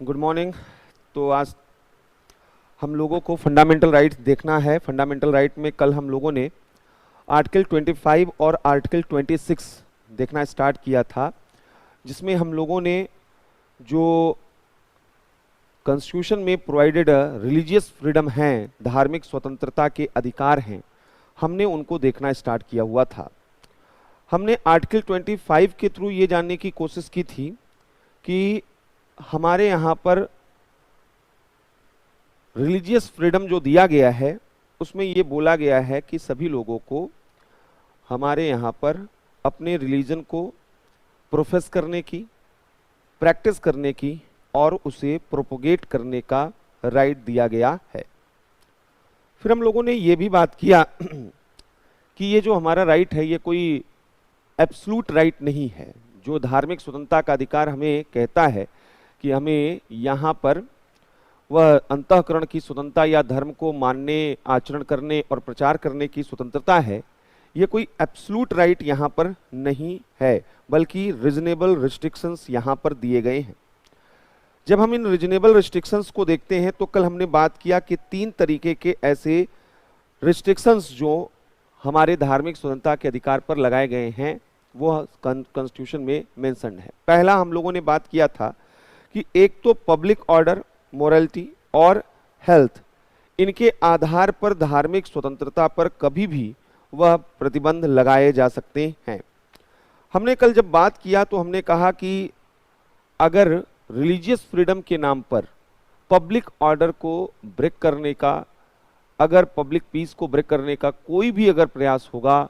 Good morning. तो आज हम लोगों को फंडामेंटल राइट्स देखना है। फंडामेंटल राइट में कल हम लोगों ने आर्टिकल 25 और आर्टिकल 26 देखना स्टार्ट किया था, जिसमें हम लोगों ने जो कॉन्स्टिट्यूशन में प्रोवाइडेड रिलीजियस फ्रीडम हैं, धार्मिक स्वतंत्रता के अधिकार हैं, हमने उनको देखना स्टार्ट किया हुआ था। हमने आर्टिकल 25 के थ्रू ये जानने की कोशिश की थी कि हमारे यहाँ पर रिलीजियस फ्रीडम जो दिया गया है उसमें ये बोला गया है कि सभी लोगों को हमारे यहाँ पर अपने रिलीजन को प्रोफेस करने की, प्रैक्टिस करने की और उसे प्रोपोगेट करने का राइट दिया गया है। फिर हम लोगों ने ये भी बात किया कि ये जो हमारा राइट है ये कोई एब्सोल्यूट राइट नहीं है। जो धार्मिक स्वतंत्रता का अधिकार हमें कहता है कि हमें यहाँ पर वह अंतःकरण की स्वतंत्रता या धर्म को मानने, आचरण करने और प्रचार करने की स्वतंत्रता है, ये कोई एब्सोल्यूट राइट यहाँ पर नहीं है, बल्कि रीजनेबल रिस्ट्रिक्शंस यहाँ पर दिए गए हैं। जब हम इन रीजनेबल रिस्ट्रिक्शंस को देखते हैं तो कल हमने बात किया कि 3 तरीके के ऐसे रिस्ट्रिक्शंस जो हमारे धार्मिक स्वतंत्रता के अधिकार पर लगाए गए हैं वो कॉन्स्टिट्यूशन में मेंशन्ड है। पहला हम लोगों ने बात किया था कि एक तो पब्लिक ऑर्डर, मोरालिटी और हेल्थ, इनके आधार पर धार्मिक स्वतंत्रता पर कभी भी वह प्रतिबंध लगाए जा सकते हैं। हमने कल जब बात किया तो हमने कहा कि अगर रिलीजियस फ्रीडम के नाम पर पब्लिक ऑर्डर को ब्रेक करने का, अगर पब्लिक पीस को ब्रेक करने का कोई भी अगर प्रयास होगा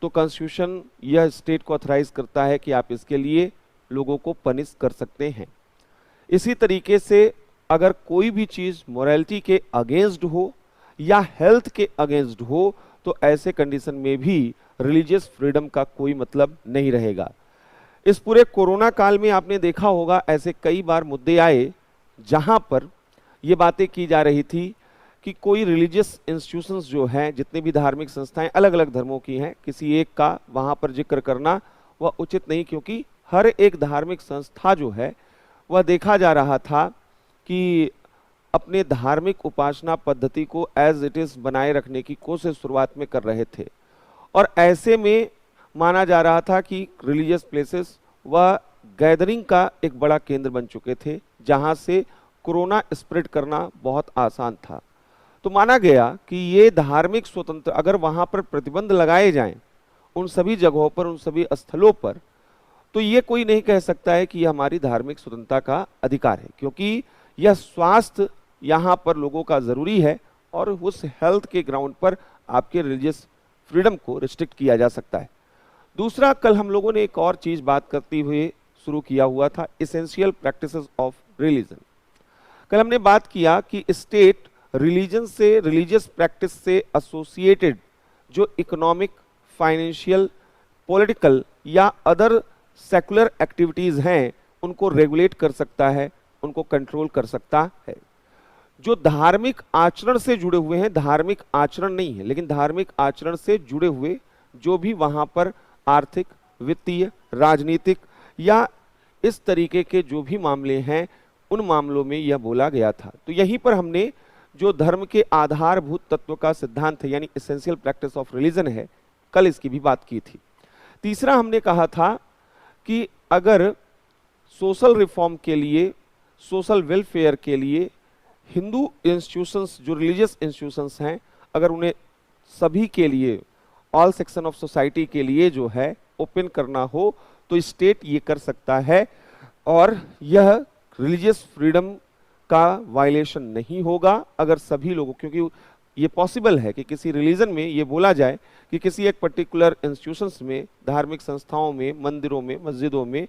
तो कॉन्स्टिट्यूशन यह स्टेट को ऑथराइज करता है कि आप इसके लिए लोगों को पनिश कर सकते हैं। इसी तरीके से अगर कोई भी चीज मोरालिटी के अगेंस्ट हो या हेल्थ के अगेंस्ट हो तो ऐसे कंडीशन में भी रिलीजियस फ्रीडम का कोई मतलब नहीं रहेगा। इस पूरे कोरोना काल में आपने देखा होगा ऐसे कई बार मुद्दे आए जहां पर ये बातें की जा रही थी कि कोई रिलीजियस इंस्टीट्यूशंस जो हैं, जितने भी धार्मिक संस्थाएं अलग अलग धर्मों की हैं, किसी एक का वहां पर जिक्र करना वह उचित नहीं, क्योंकि हर एक धार्मिक संस्था जो है वह देखा जा रहा था कि अपने धार्मिक उपासना पद्धति को एज इट इज बनाए रखने की कोशिश शुरुआत में कर रहे थे, और ऐसे में माना जा रहा था कि रिलीजियस प्लेसेस वह गैदरिंग का एक बड़ा केंद्र बन चुके थे जहां से कोरोना स्प्रेड करना बहुत आसान था। तो माना गया कि ये धार्मिक स्वतंत्र अगर वहां पर प्रतिबंध लगाए जाएं उन सभी जगहों पर, उन सभी स्थलों पर, तो ये कोई नहीं कह सकता है कि यह हमारी धार्मिक स्वतंत्रता का अधिकार है, क्योंकि यह स्वास्थ्य यहाँ पर लोगों का जरूरी है और उस हेल्थ के ग्राउंड पर आपके रिलीजियस फ्रीडम को रिस्ट्रिक्ट किया जा सकता है। दूसरा, कल हम लोगों ने एक और चीज बात करते हुए शुरू किया हुआ था, एसेंशियल प्रैक्टिसेस ऑफ रिलीजन। कल हमने बात किया कि स्टेट रिलीजन से, रिलीजियस प्रैक्टिस से एसोसिएटेड जो इकोनॉमिक, फाइनेंशियल, पॉलिटिकल या अदर सेकुलर एक्टिविटीज हैं उनको रेगुलेट कर सकता है, उनको कंट्रोल कर सकता है। जो धार्मिक आचरण से जुड़े हुए हैं, धार्मिक आचरण नहीं है लेकिन धार्मिक आचरण से जुड़े हुए जो भी वहां पर आर्थिक, वित्तीय, राजनीतिक या इस तरीके के जो भी मामले हैं उन मामलों में यह बोला गया था। तो यहीं पर हमने जो धर्म के आधारभूत तत्व का सिद्धांत है यानी एसेंशियल प्रैक्टिस ऑफ रिलीजन है, कल इसकी भी बात की थी। तीसरा, हमने कहा था कि अगर सोशल रिफॉर्म के लिए, सोशल वेलफेयर के लिए हिंदू इंस्टीट्यूशंस, जो रिलीजियस इंस्टीट्यूशंस हैं, अगर उन्हें सभी के लिए, ऑल सेक्शन ऑफ सोसाइटी के लिए जो है ओपन करना हो तो स्टेट ये कर सकता है और यह रिलीजियस फ्रीडम का वायलेशन नहीं होगा अगर सभी लोगों, क्योंकि ये पॉसिबल है कि किसी रिलीजन में ये बोला जाए कि किसी एक पर्टिकुलर इंस्टीट्यूशंस में, धार्मिक संस्थाओं में, मंदिरों में, मस्जिदों में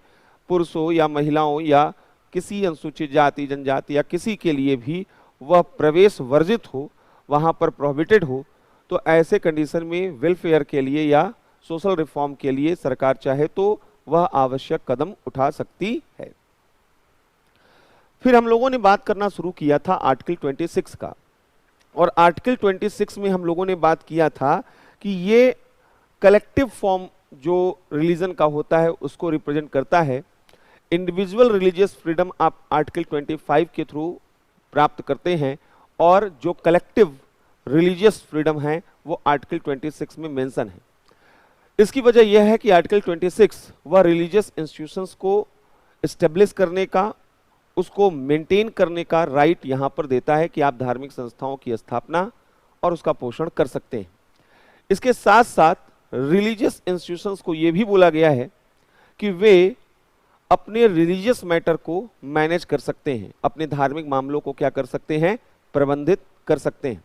पुरुषों या महिलाओं या किसी अनुसूचित जाति, जनजाति या किसी के लिए भी वह प्रवेश वर्जित हो, वहां पर प्रोहिबिटेड हो, तो ऐसे कंडीशन में वेलफेयर के लिए या सोशल रिफॉर्म के लिए सरकार चाहे तो वह आवश्यक कदम उठा सकती है। फिर हम लोगों ने बात करना शुरू किया था आर्टिकल 26 का, और आर्टिकल 26 में हम लोगों ने बात किया था कि ये कलेक्टिव फॉर्म जो रिलीजन का होता है उसको रिप्रेजेंट करता है। इंडिविजुअल रिलीजियस फ्रीडम आप आर्टिकल 25 के थ्रू प्राप्त करते हैं, और जो कलेक्टिव रिलीजियस फ्रीडम है वो आर्टिकल 26 में मेंशन है। इसकी वजह यह है कि आर्टिकल 26 वह रिलीजियस इंस्टीट्यूशंस को एस्टेब्लिश करने का, उसको मेंटेन करने का राइट यहां पर देता है कि आप धार्मिक संस्थाओं की स्थापना और उसका पोषण कर सकते हैं। इसके साथ साथ रिलीजियस इंस्टीट्यूशंस को यह भी बोला गया है कि वे अपने रिलीजियस मैटर को मैनेज कर सकते हैं, अपने धार्मिक मामलों को क्या कर सकते हैं, प्रबंधित कर सकते हैं।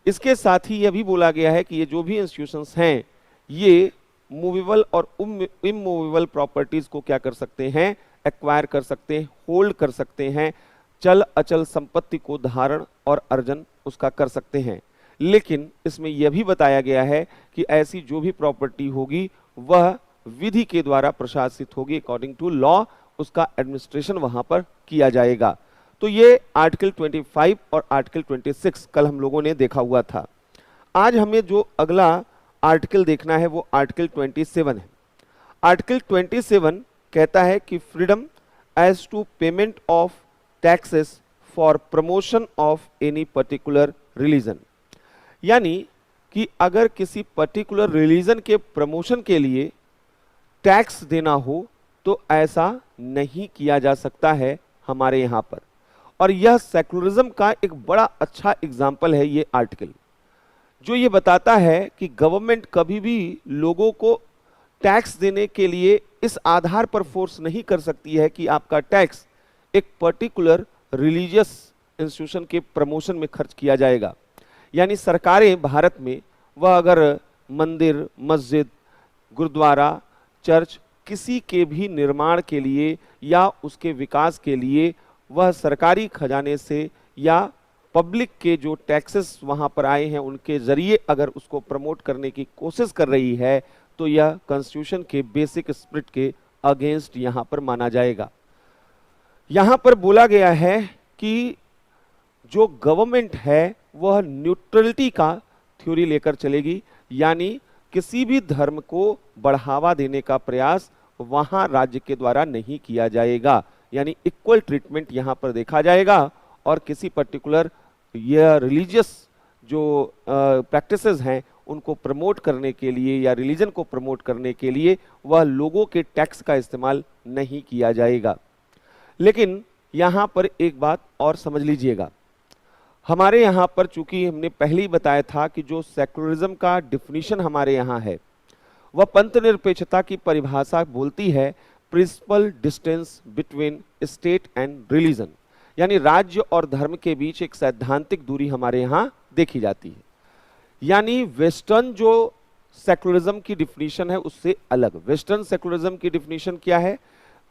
इसके साथ ही यह भी बोला गया है कि ये जो भी इंस्टीट्यूशंस हैं ये मूवेबल और इमूवेबल प्रॉपर्टीज को क्या कर सकते हैं, एक्वायर कर सकते हैं, होल्ड कर सकते हैं, चल अचल संपत्ति को धारण और अर्जन उसका कर सकते हैं। लेकिन इसमें यह भी बताया गया है कि ऐसी जो भी प्रॉपर्टी होगी वह विधि के द्वारा प्रशासित होगी, अकॉर्डिंग टू लॉ उसका एडमिनिस्ट्रेशन वहां पर किया जाएगा। तो ये आर्टिकल 25 और आर्टिकल 26 कल हम लोगों ने देखा हुआ था। आज हमें जो अगला आर्टिकल देखना है वो आर्टिकल 27 है। आर्टिकल 27 कहता है कि freedom as to payment of taxes for promotion of any particular religion, यानी कि अगर किसी पर्टिकुलर रिलीजन के प्रमोशन के लिए टैक्स देना हो तो ऐसा नहीं किया जा सकता है हमारे यहाँ पर। और यह सेकुलरिज्म का एक बड़ा अच्छा एग्जाम्पल है ये आर्टिकल, जो ये बताता है कि गवर्नमेंट कभी भी लोगों को टैक्स देने के लिए इस आधार पर फोर्स नहीं कर सकती है कि आपका टैक्स एक पर्टिकुलर रिलीजियस इंस्टीट्यूशन के प्रमोशन में खर्च किया जाएगा। यानी सरकारें भारत में वह अगर मंदिर, मस्जिद, गुरुद्वारा, चर्च किसी के भी निर्माण के लिए या उसके विकास के लिए वह सरकारी खजाने से या पब्लिक के जो टैक्सेस वहां पर आए हैं उनके जरिए अगर उसको प्रमोट करने की कोशिश कर रही है तो यह कॉन्स्टिट्यूशन के बेसिक स्पिरिट के अगेंस्ट यहां पर माना जाएगा। यहां पर बोला गया है कि जो गवर्नमेंट है वह न्यूट्रलिटी का थ्योरी लेकर चलेगी, यानी किसी भी धर्म को बढ़ावा देने का प्रयास वहां राज्य के द्वारा नहीं किया जाएगा, यानी इक्वल ट्रीटमेंट यहां पर देखा जाएगा। और किसी पर्टिकुलर यह रिलीजियस जो प्रैक्टिसेस हैं उनको प्रमोट करने के लिए या रिलीजन को प्रमोट करने के लिए वह लोगों के टैक्स का इस्तेमाल नहीं किया जाएगा। लेकिन यहां पर एक बात और समझ लीजिएगा, हमारे यहाँ पर चूंकि हमने पहले ही बताया था कि जो सेकुलरिज्म का डिफिनीशन हमारे यहाँ है वह पंथ निरपेक्षता की परिभाषा बोलती है principle distance between state and religion, यानी राज्य और धर्म के बीच एक सैद्धांतिक दूरी हमारे यहाँ देखी जाती है। यानी वेस्टर्न जो सेकुलरिज्म की डिफिनीशन है उससे अलग। वेस्टर्न सेकुलरिज्म की डिफिनीशन क्या है?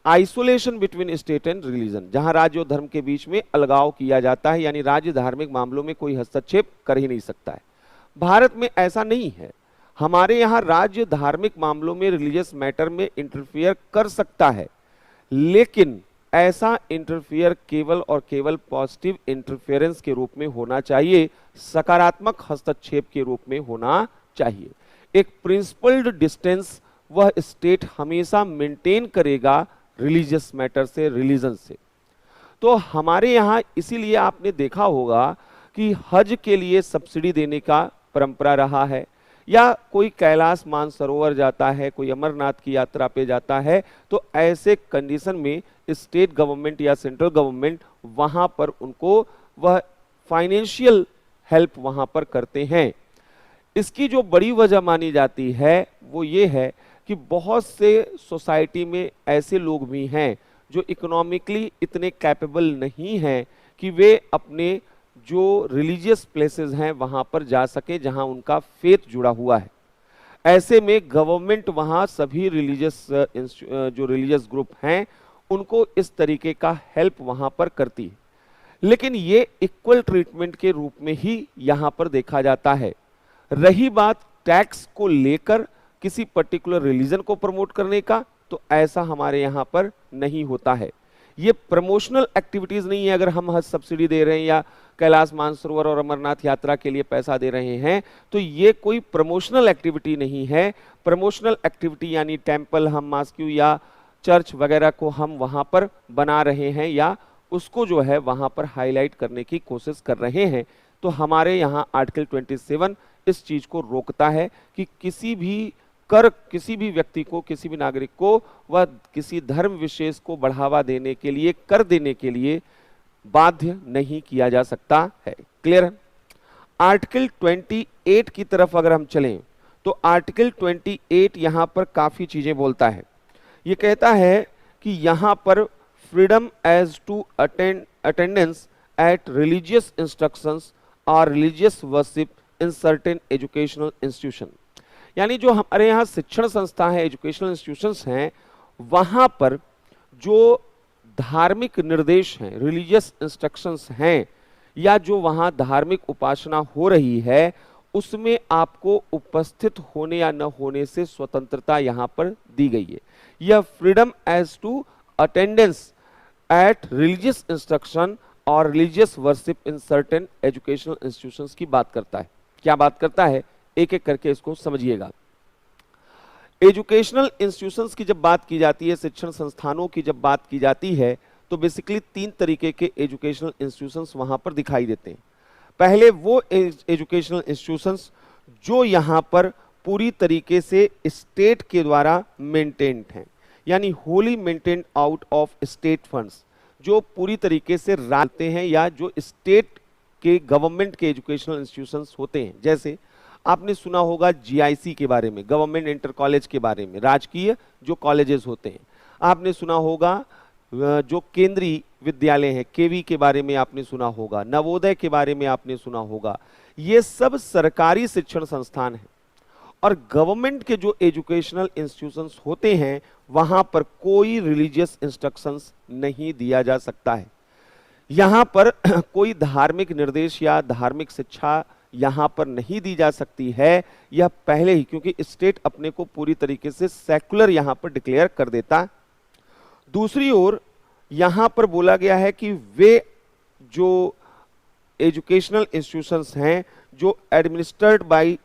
Isolation between state and religion, जहां राज्य और धर्म के बीच में अलगाव किया जाता है, यानी राज्य धार्मिक मामलों में कोई हस्तक्षेप कर ही नहीं सकता है। भारत में ऐसा नहीं है। हमारे यहाँ राज्य धार्मिक मामलों में, रिलीजियस मैटर में इंटरफियर कर सकता है, लेकिन ऐसा इंटरफियर केवल और केवल पॉजिटिव इंटरफेरेंस के रूप में होना चाहिए, सकारात्मक हस्तक्षेप के रूप में होना चाहिए। एक प्रिंसिपल्ड डिस्टेंस वह स्टेट हमेशा मेंटेन करेगा रिलीजियस मैटर से, रिलीजन से। तो हमारे यहाँ इसीलिए आपने देखा होगा कि हज के लिए सब्सिडी देने का परंपरा रहा है, या कोई कैलाश मानसरोवर जाता है, कोई अमरनाथ की यात्रा पे जाता है, तो ऐसे कंडीशन में स्टेट गवर्नमेंट या सेंट्रल गवर्नमेंट वहां पर उनको वह फाइनेंशियल हेल्प वहां पर करते हैं। इसकी जो बड़ी वजह मानी जाती है वो ये है कि बहुत से सोसाइटी में ऐसे लोग भी हैं जो इकोनॉमिकली इतने कैपेबल नहीं हैं कि वे अपने जो रिलीजियस प्लेसेस हैं वहां पर जा सके जहां उनका फेथ जुड़ा हुआ है। ऐसे में गवर्नमेंट वहां सभी रिलीजियस जो रिलीजियस ग्रुप हैं उनको इस तरीके का हेल्प वहां पर करती है, लेकिन ये इक्वल ट्रीटमेंट के रूप में ही यहां पर देखा जाता है। रही बात टैक्स को लेकर किसी पर्टिकुलर रिलीजन को प्रमोट करने का, तो ऐसा हमारे यहां पर नहीं होता है। ये प्रमोशनल एक्टिविटीज नहीं है। अगर हम हज सब्सिडी दे रहे हैं या कैलाश मानसरोवर और अमरनाथ यात्रा के लिए पैसा दे रहे हैं, तो ये कोई प्रमोशनल एक्टिविटी नहीं है। प्रमोशनल एक्टिविटी यानी टेंपल हम मॉस्क्यू या चर्च वगैरह को हम वहां पर बना रहे हैं या उसको जो है वहां पर हाईलाइट करने की कोशिश कर रहे हैं, तो हमारे यहाँ आर्टिकल 27 इस चीज को रोकता है कि किसी भी किसी भी व्यक्ति को, किसी भी नागरिक को वह किसी धर्म विशेष को बढ़ावा देने के लिए, कर देने के लिए बाध्य नहीं किया जा सकता है। क्लियर है? आर्टिकल 28 की तरफ अगर हम चलें तो आर्टिकल 28 यहां पर काफी चीजें बोलता है। ये कहता है कि यहां पर freedom as to attendance at religious instructions और religious worship in certain educational institution, यानी जो हमारे यहाँ शिक्षण संस्था है, एजुकेशनल इंस्टीट्यूशंस हैं, वहां पर जो धार्मिक निर्देश हैं, रिलीजियस इंस्ट्रक्शंस हैं, या जो वहां धार्मिक उपासना हो रही है, उसमें आपको उपस्थित होने या न होने से स्वतंत्रता यहां पर दी गई है। यह freedom as to attendance at religious instruction और religious worship in certain educational institutions की बात करता है। क्या बात करता है, एक एक करके इसको समझिएगा। एजुकेशनल इंस्टीट्यूशंस की जब बात की जाती है, शिक्षण संस्थानों की जब बात की जाती है, तो बेसिकली 3 तरीके के एजुकेशनल इंस्टीट्यूशंस वहां पर दिखाई देते हैं। पहले वो एजुकेशनल इंस्टीट्यूशंस जो यहां पर पूरी तरीके से स्टेट के द्वारा मेंटेन्ड हैं, यानी Holi maintained out of state funds, जो पूरी तरीके से राजते हैं या जो स्टेट के गवर्नमेंट के एजुकेशनल इंस्टीट्यूशंस होते हैं। जैसे आपने सुना होगा जीआईसी के बारे में, गवर्नमेंट इंटर कॉलेज के बारे में, राजकीय जो कॉलेजेस होते हैं। आपने सुना होगा जो केंद्रीय विद्यालय हैं, केवी के बारे में आपने सुना होगा, नवोदय के बारे में आपने सुना होगा। ये सब सरकारी शिक्षण संस्थान हैं। और गवर्नमेंट के जो एजुकेशनल इंस्टीट्यूशंस होते हैं, वहां पर कोई रिलीजियस इंस्ट्रक्शंस नहीं दिया जा सकता है। यहां पर कोई धार्मिक निर्देश या धार्मिक शिक्षा यहां पर नहीं दी जा सकती है। यह पहले ही, क्योंकि स्टेट अपने को पूरी तरीके से सेकुलर यहां पर डिक्लेयर कर देता। दूसरी ओर यहां पर बोला गया है कि वे जो एजुकेशनल इंस्टीट्यूशंस हैं जो एडमिनिस्टर्ड बाय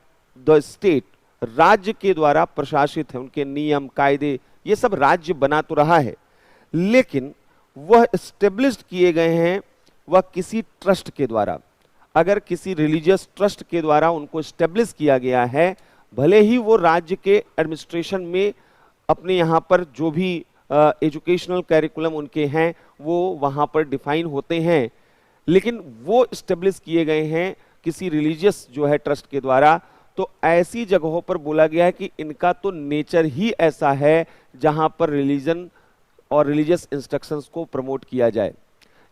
द स्टेट, राज्य के द्वारा प्रशासित है, उनके नियम कायदे ये सब राज्य बना तो रहा है, लेकिन वह एस्टेब्लिश्ड किए गए हैं वह किसी ट्रस्ट के द्वारा। अगर किसी रिलीजियस ट्रस्ट के द्वारा उनको एस्टेब्लिश किया गया है, भले ही वो राज्य के एडमिनिस्ट्रेशन में अपने यहाँ पर जो भी एजुकेशनल कैरिकुलम उनके हैं वो वहाँ पर डिफाइन होते हैं, लेकिन वो एस्टेब्लिश किए गए हैं किसी रिलीजियस जो है ट्रस्ट के द्वारा, तो ऐसी जगहों पर बोला गया है कि इनका तो नेचर ही ऐसा है जहाँ पर रिलीजन और रिलीजियस इंस्ट्रक्शंस को प्रमोट किया जाए।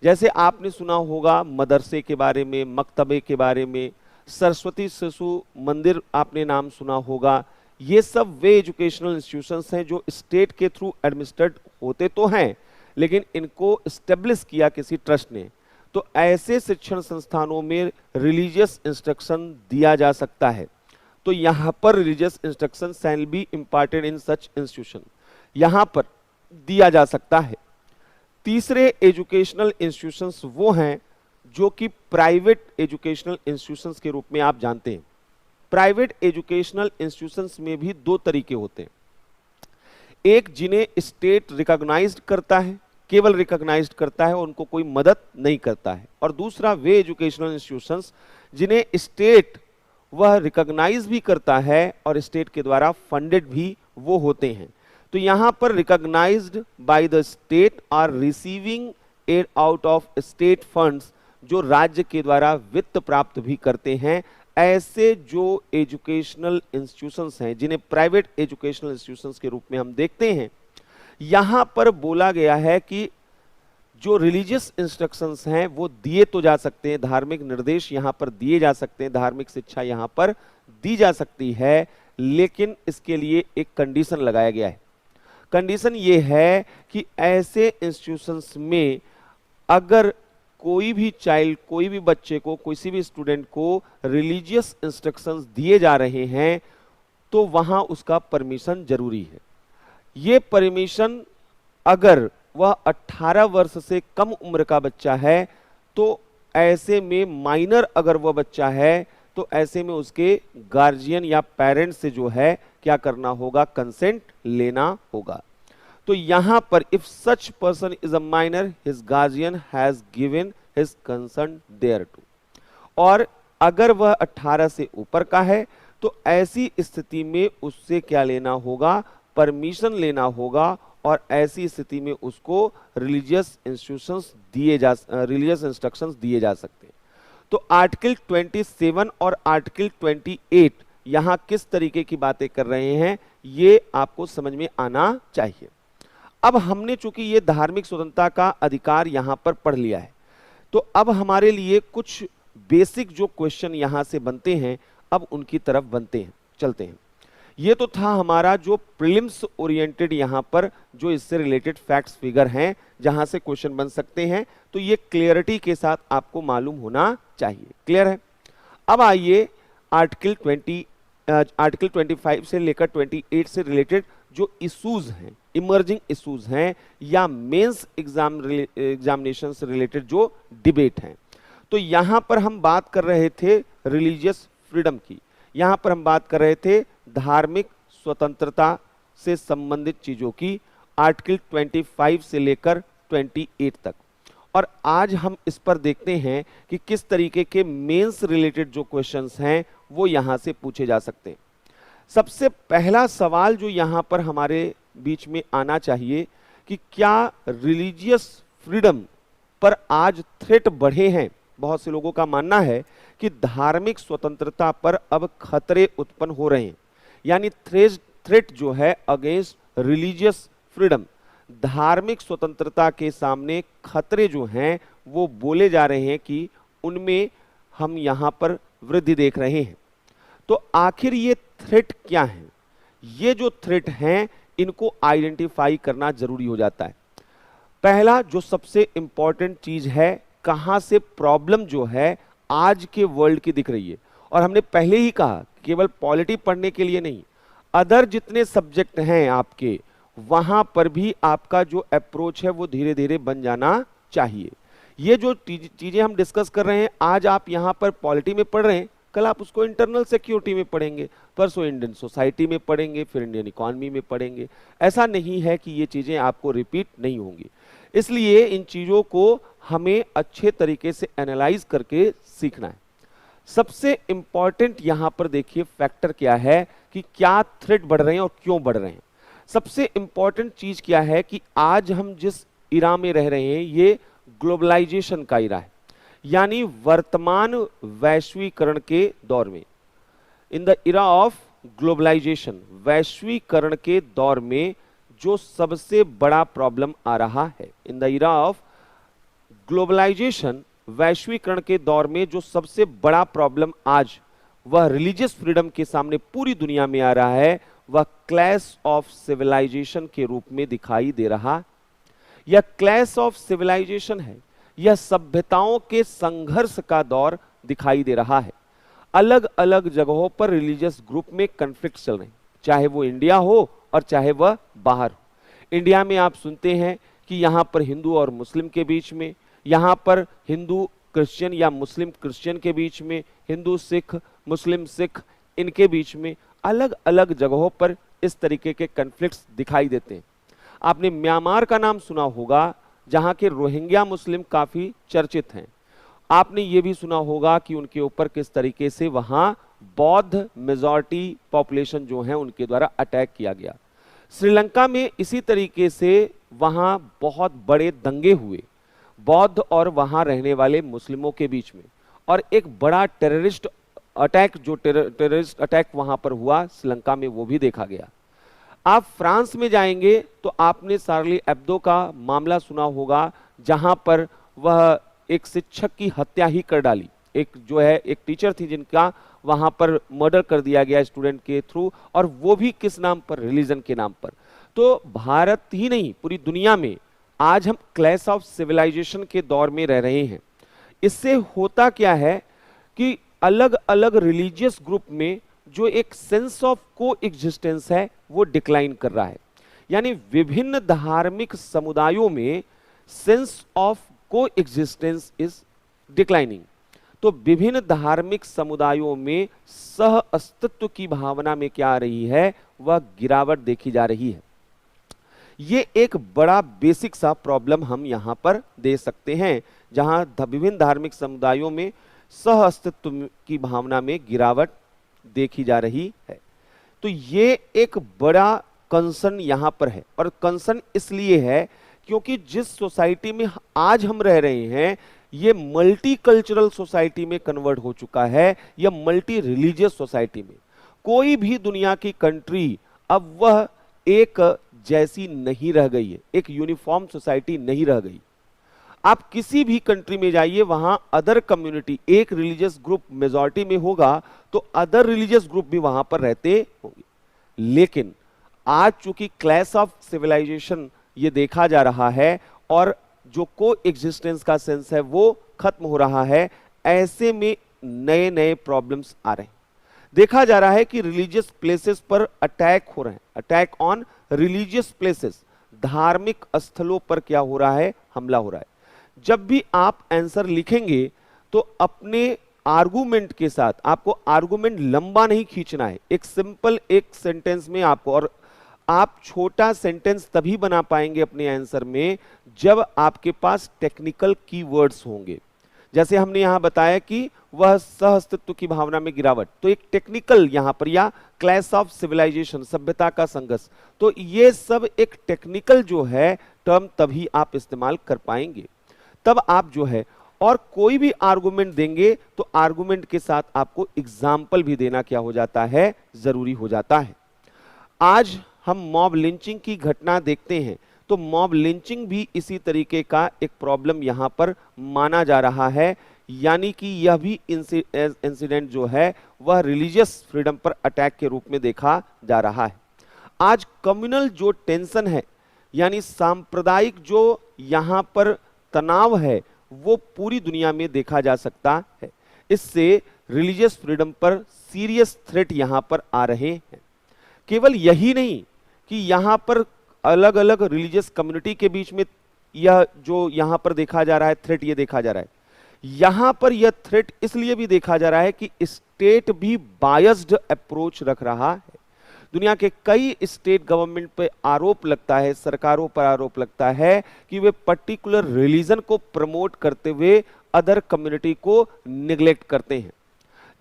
जैसे आपने सुना होगा मदरसे के बारे में, मकतबे के बारे में, सरस्वती शिशु मंदिर आपने नाम सुना होगा। ये सब वे एजुकेशनल इंस्टीट्यूशंस हैं जो स्टेट के थ्रू एडमिनिस्ट्रेट होते तो हैं, लेकिन इनको एस्टेब्लिश किया किसी ट्रस्ट ने। तो ऐसे शिक्षण संस्थानों में रिलीजियस इंस्ट्रक्शन दिया जा सकता है। तो यहाँ पर religious instruction shall be imparted in such institution, यहाँ पर दिया जा सकता है। तीसरे एजुकेशनल इंस्टीट्यूशंस वो हैं जो कि प्राइवेट एजुकेशनल इंस्टीट्यूशंस के रूप में आप जानते हैं। प्राइवेट एजुकेशनल इंस्टीट्यूशंस में भी 2 तरीके होते हैं। एक जिन्हें स्टेट रिकॉग्नाइज्ड करता है, केवल रिकॉग्नाइज्ड करता है, उनको कोई मदद नहीं करता है, और दूसरा वे एजुकेशनल इंस्टीट्यूशंस जिन्हें स्टेट वह रिकॉग्नाइज भी करता है और स्टेट के द्वारा फंडेड भी वो होते हैं। तो यहाँ पर recognised by the state are receiving aid out of state funds, जो राज्य के द्वारा वित्त प्राप्त भी करते हैं। ऐसे जो एजुकेशनल इंस्टीट्यूशंस हैं जिन्हें प्राइवेट एजुकेशनल इंस्टीट्यूशंस के रूप में हम देखते हैं, यहाँ पर बोला गया है कि जो रिलीजियस इंस्ट्रक्शंस हैं वो दिए तो जा सकते हैं, धार्मिक निर्देश यहाँ पर दिए जा सकते हैं, धार्मिक शिक्षा यहाँ पर दी जा सकती है, लेकिन इसके लिए एक कंडीशन लगाया गया है। कंडीशन ये है कि ऐसे इंस्टीट्यूशंस में अगर कोई भी चाइल्ड, कोई भी बच्चे को, किसी भी स्टूडेंट को रिलीजियस इंस्ट्रक्शंस दिए जा रहे हैं तो वहां उसका परमिशन जरूरी है। ये परमिशन अगर वह 18 वर्ष से कम उम्र का बच्चा है तो ऐसे में, माइनर अगर वह बच्चा है तो ऐसे में उसके गार्जियन या पेरेंट्स से जो है क्या करना होगा, कंसेंट लेना होगा। तो यहां पर if such person is a minor his guardian has given his consent thereto, और अगर वह 18 से ऊपर का है तो ऐसी स्थिति में उससे क्या लेना होगा, परमिशन लेना होगा, और ऐसी स्थिति में उसको रिलीजियस इंस्ट्रक्शंस दिए जा सकते हैं। तो आर्टिकल 27 और आर्टिकल 28 यहां किस तरीके की बातें कर रहे हैं ये आपको समझ में आना चाहिए। अब हमने चूंकि ये धार्मिक स्वतंत्रता का अधिकार यहां पर पढ़ लिया है, तो अब हमारे लिए कुछ बेसिक जो क्वेश्चन यहां से बनते हैं अब उनकी तरफ चलते हैं। ये तो था हमारा जो प्रीलिम्स ओरिएंटेड यहां पर जो इससे रिलेटेड फैक्ट्स फिगर हैं जहां से क्वेश्चन बन सकते हैं, तो ये क्लियरिटी के साथ आपको मालूम होना चाहिए। क्लियर है? अब आइए आर्टिकल 25 से लेकर 28 से रिलेटेड जो इश्यूज हैं, इमर्जिंग इश्यूज हैं या मेंस एग्जामिनेशन से रिलेटेड जो डिबेट हैं। तो यहां पर हम बात कर रहे थे रिलीजियस फ्रीडम की, यहां पर हम बात कर रहे थे धार्मिक स्वतंत्रता से संबंधित चीजों की, आर्टिकल 25 से लेकर 28 तक। और आज हम इस पर देखते हैं कि किस तरीके के मेंस रिलेटेड जो क्वेश्चंस हैं वो यहां से पूछे जा सकते हैं। सबसे पहला सवाल जो यहां पर हमारे बीच में आना चाहिए कि क्या रिलीजियस फ्रीडम पर आज थ्रेट बढ़े हैं। बहुत से लोगों का मानना है कि धार्मिक स्वतंत्रता पर अब खतरे उत्पन्न हो रहे हैं, यानी थ्रेट जो है अगेंस्ट रिलीजियस फ्रीडम, धार्मिक स्वतंत्रता के सामने खतरे जो हैं वो बोले जा रहे हैं कि उनमें हम यहां पर वृद्धि देख रहे हैं। तो आखिर ये थ्रेट क्या है? ये जो थ्रेट हैं इनको आइडेंटिफाई करना जरूरी हो जाता है। पहला जो सबसे इंपॉर्टेंट चीज है, कहां से प्रॉब्लम जो है आज के वर्ल्ड की दिख रही है। और हमने पहले ही कहा केवल पॉलिटी पढ़ने के लिए नहीं, अदर जितने सब्जेक्ट हैं आपके वहां पर भी आपका जो अप्रोच है वो धीरे धीरे बन जाना चाहिए। ये जो चीजें हम डिस्कस कर रहे हैं, आज आप यहां पर पॉलिटी में पढ़ रहे हैं, कल आप उसको इंटरनल सिक्योरिटी में पढ़ेंगे, परसों इंडियन सोसाइटी में पढ़ेंगे, फिर इंडियन इकोनॉमी में पढ़ेंगे। ऐसा नहीं है कि ये चीजें आपको रिपीट नहीं होंगी। इसलिए इन चीजों को हमें अच्छे तरीके से एनालाइज करके सीखना है। सबसे इंपॉर्टेंट यहां पर देखिए फैक्टर क्या है कि क्या थ्रेट बढ़ रहे हैं और क्यों बढ़ रहे हैं। सबसे इंपॉर्टेंट चीज क्या है कि आज हम जिस इरा में रह रहे हैं ये ग्लोबलाइजेशन का इरा है, यानी वर्तमान वैश्वीकरण के दौर में, in the era of globalisation, वैश्वीकरण के दौर में जो सबसे बड़ा प्रॉब्लम आ रहा है, in the era of globalisation, वैश्वीकरण के दौर में जो सबसे बड़ा प्रॉब्लम आज वह रिलीजियस फ्रीडम के सामने पूरी दुनिया में आ रहा है, वह क्लैश ऑफ सिविलाइजेशन के रूप में दिखाई दे रहा। यह क्लैश ऑफ सिविलाइजेशन है, यह सभ्यताओं के संघर्ष का दौर दिखाई दे रहा है। अलग अलग जगहों पर रिलीजियस ग्रुप में कन्फ्लिक्ट चल रहे हैं, चाहे वो इंडिया हो और चाहे वह बाहर हो। इंडिया में आप सुनते हैं कि यहां पर हिंदू और मुस्लिम के बीच में, यहां पर हिंदू क्रिश्चियन या मुस्लिम क्रिश्चियन के बीच में, हिंदू सिख, मुस्लिम सिख, इनके बीच में अलग अलग जगहों पर इस तरीके के कन्फ्लिक्ट्स दिखाई देते हैं। आपने म्यांमार का नाम सुना होगा, जहां के रोहिंग्या मुस्लिम काफी चर्चित हैं। आपने ये भी सुना होगा कि उनके ऊपर किस तरीके से वहां बौद्ध मेजॉरिटी पॉपुलेशन जो है उनके द्वारा अटैक किया गया। श्रीलंका में इसी तरीके से वहां बहुत बड़े दंगे हुए बौद्ध और वहां रहने वाले मुस्लिमों के बीच में, और एक बड़ा टेररिस्ट अटैक जो टेररिस्ट अटैक वहां पर हुआ श्रीलंका में, वो भी देखा गया। आप फ्रांस में जाएंगे तो आपने शार्ली एब्दो का मामला सुना होगा, जहां पर वह एक शिक्षक की हत्या ही कर डाली। एक जो है एक टीचर थी जिनका वहां पर मर्डर कर दिया गया स्टूडेंट के थ्रू, और वो भी किस नाम पर, रिलीजन के नाम पर। तो भारत ही नहीं पूरी दुनिया में आज हम क्लैश ऑफ सिविलाइजेशन के दौर में रह रहे हैं। इससे होता क्या है कि अलग अलग रिलीजियस ग्रुप में जो एक सेंस ऑफ को एग्जिस्टेंस है वो डिक्लाइन कर रहा है, यानी विभिन्न धार्मिक समुदायों में सेंस ऑफ को एग्जिस्टेंस इज डिक्लाइनिंग। तो विभिन्न धार्मिक समुदायों में सह अस्तित्व की भावना में क्या आ रही है, वह गिरावट देखी जा रही है। ये एक बड़ा बेसिक सा प्रॉब्लम हम यहाँ पर दे सकते हैं, जहाँ विभिन्न धार्मिक समुदायों में सह अस्तित्व की भावना में गिरावट देखी जा रही है। तो ये एक बड़ा कंसर्न यहाँ पर है, और कंसर्न इसलिए है क्योंकि जिस सोसाइटी में आज हम रह रहे हैं ये मल्टी कल्चरल सोसाइटी में कन्वर्ट हो चुका है, या मल्टी रिलीजियस सोसाइटी में। कोई भी दुनिया की कंट्री अब वह एक जैसी नहीं रह गई है, एक यूनिफॉर्म सोसाइटी नहीं रह गई। आप किसी भी कंट्री में जाइए, वहां अदर कम्युनिटी, एक रिलीजियस ग्रुप मेजॉरिटी में होगा तो अदर रिलीजियस ग्रुप भी वहां पर रहते होंगे। लेकिन आज चूंकि क्लैश ऑफ सिविलाइजेशन ये देखा जा रहा है और जो को एग्जिस्टेंस का सेंस है वो खत्म हो रहा है, ऐसे में नए नए प्रॉब्लम्स आ रहे हैं। देखा जा रहा है कि रिलीजियस प्लेसेस पर अटैक हो रहे हैं, अटैक ऑन रिलीजियस प्लेसेस, धार्मिक स्थलों पर क्या हो रहा है, हमला हो रहा है। जब भी आप आंसर लिखेंगे तो अपने आर्गुमेंट के साथ, आपको आर्गुमेंट लंबा नहीं खींचना है, एक सिंपल एक सेंटेंस में आपको, और आप छोटा सेंटेंस तभी बना पाएंगे अपने आंसर में जब आपके पास टेक्निकल कीवर्ड्स होंगे। जैसे हमने यहां बताया कि वह सह अस्तित्व की भावना में गिरावट, तो एक टेक्निकल यहां पर, या क्लैश ऑफ सिविलाइजेशन, सभ्यता का संघर्ष, तो ये सब एक टेक्निकल जो है टर्म तभी आप इस्तेमाल कर पाएंगे। तब आप जो है, और कोई भी आर्गुमेंट देंगे तो आर्गुमेंट के साथ आपको एग्जाम्पल भी देना क्या हो जाता है, जरूरी हो जाता है। आज हम मॉब लिंचिंग की घटना देखते हैं, तो मॉब लिंचिंग भी इसी तरीके का एक प्रॉब्लम यहां पर माना जा रहा है, यानी कि यह भी इंसिडेंट जो है वह रिलीजियस फ्रीडम पर अटैक के रूप में देखा जा रहा है। आज कम्युनल जो टेंशन है, यानी सांप्रदायिक जो यहां पर तनाव है, वो पूरी दुनिया में देखा जा सकता है। इससे रिलीजियस फ्रीडम पर सीरियस थ्रेट यहां पर आ रहे हैं। केवल यही नहीं कि यहां पर अलग अलग रिलीजियस कम्युनिटी के बीच में यह जो यहां पर देखा जा रहा है थ्रेट, ये देखा जा रहा है, यहां पर यह थ्रेट इसलिए भी देखा जा रहा है कि स्टेट भी बायस्ड अप्रोच रख रहा है। दुनिया के कई स्टेट गवर्नमेंट पे आरोप लगता है, सरकारों पर आरोप लगता है कि वे पर्टिकुलर रिलीजन को प्रमोट करते हुए अदर कम्युनिटी को निग्लेक्ट करते हैं।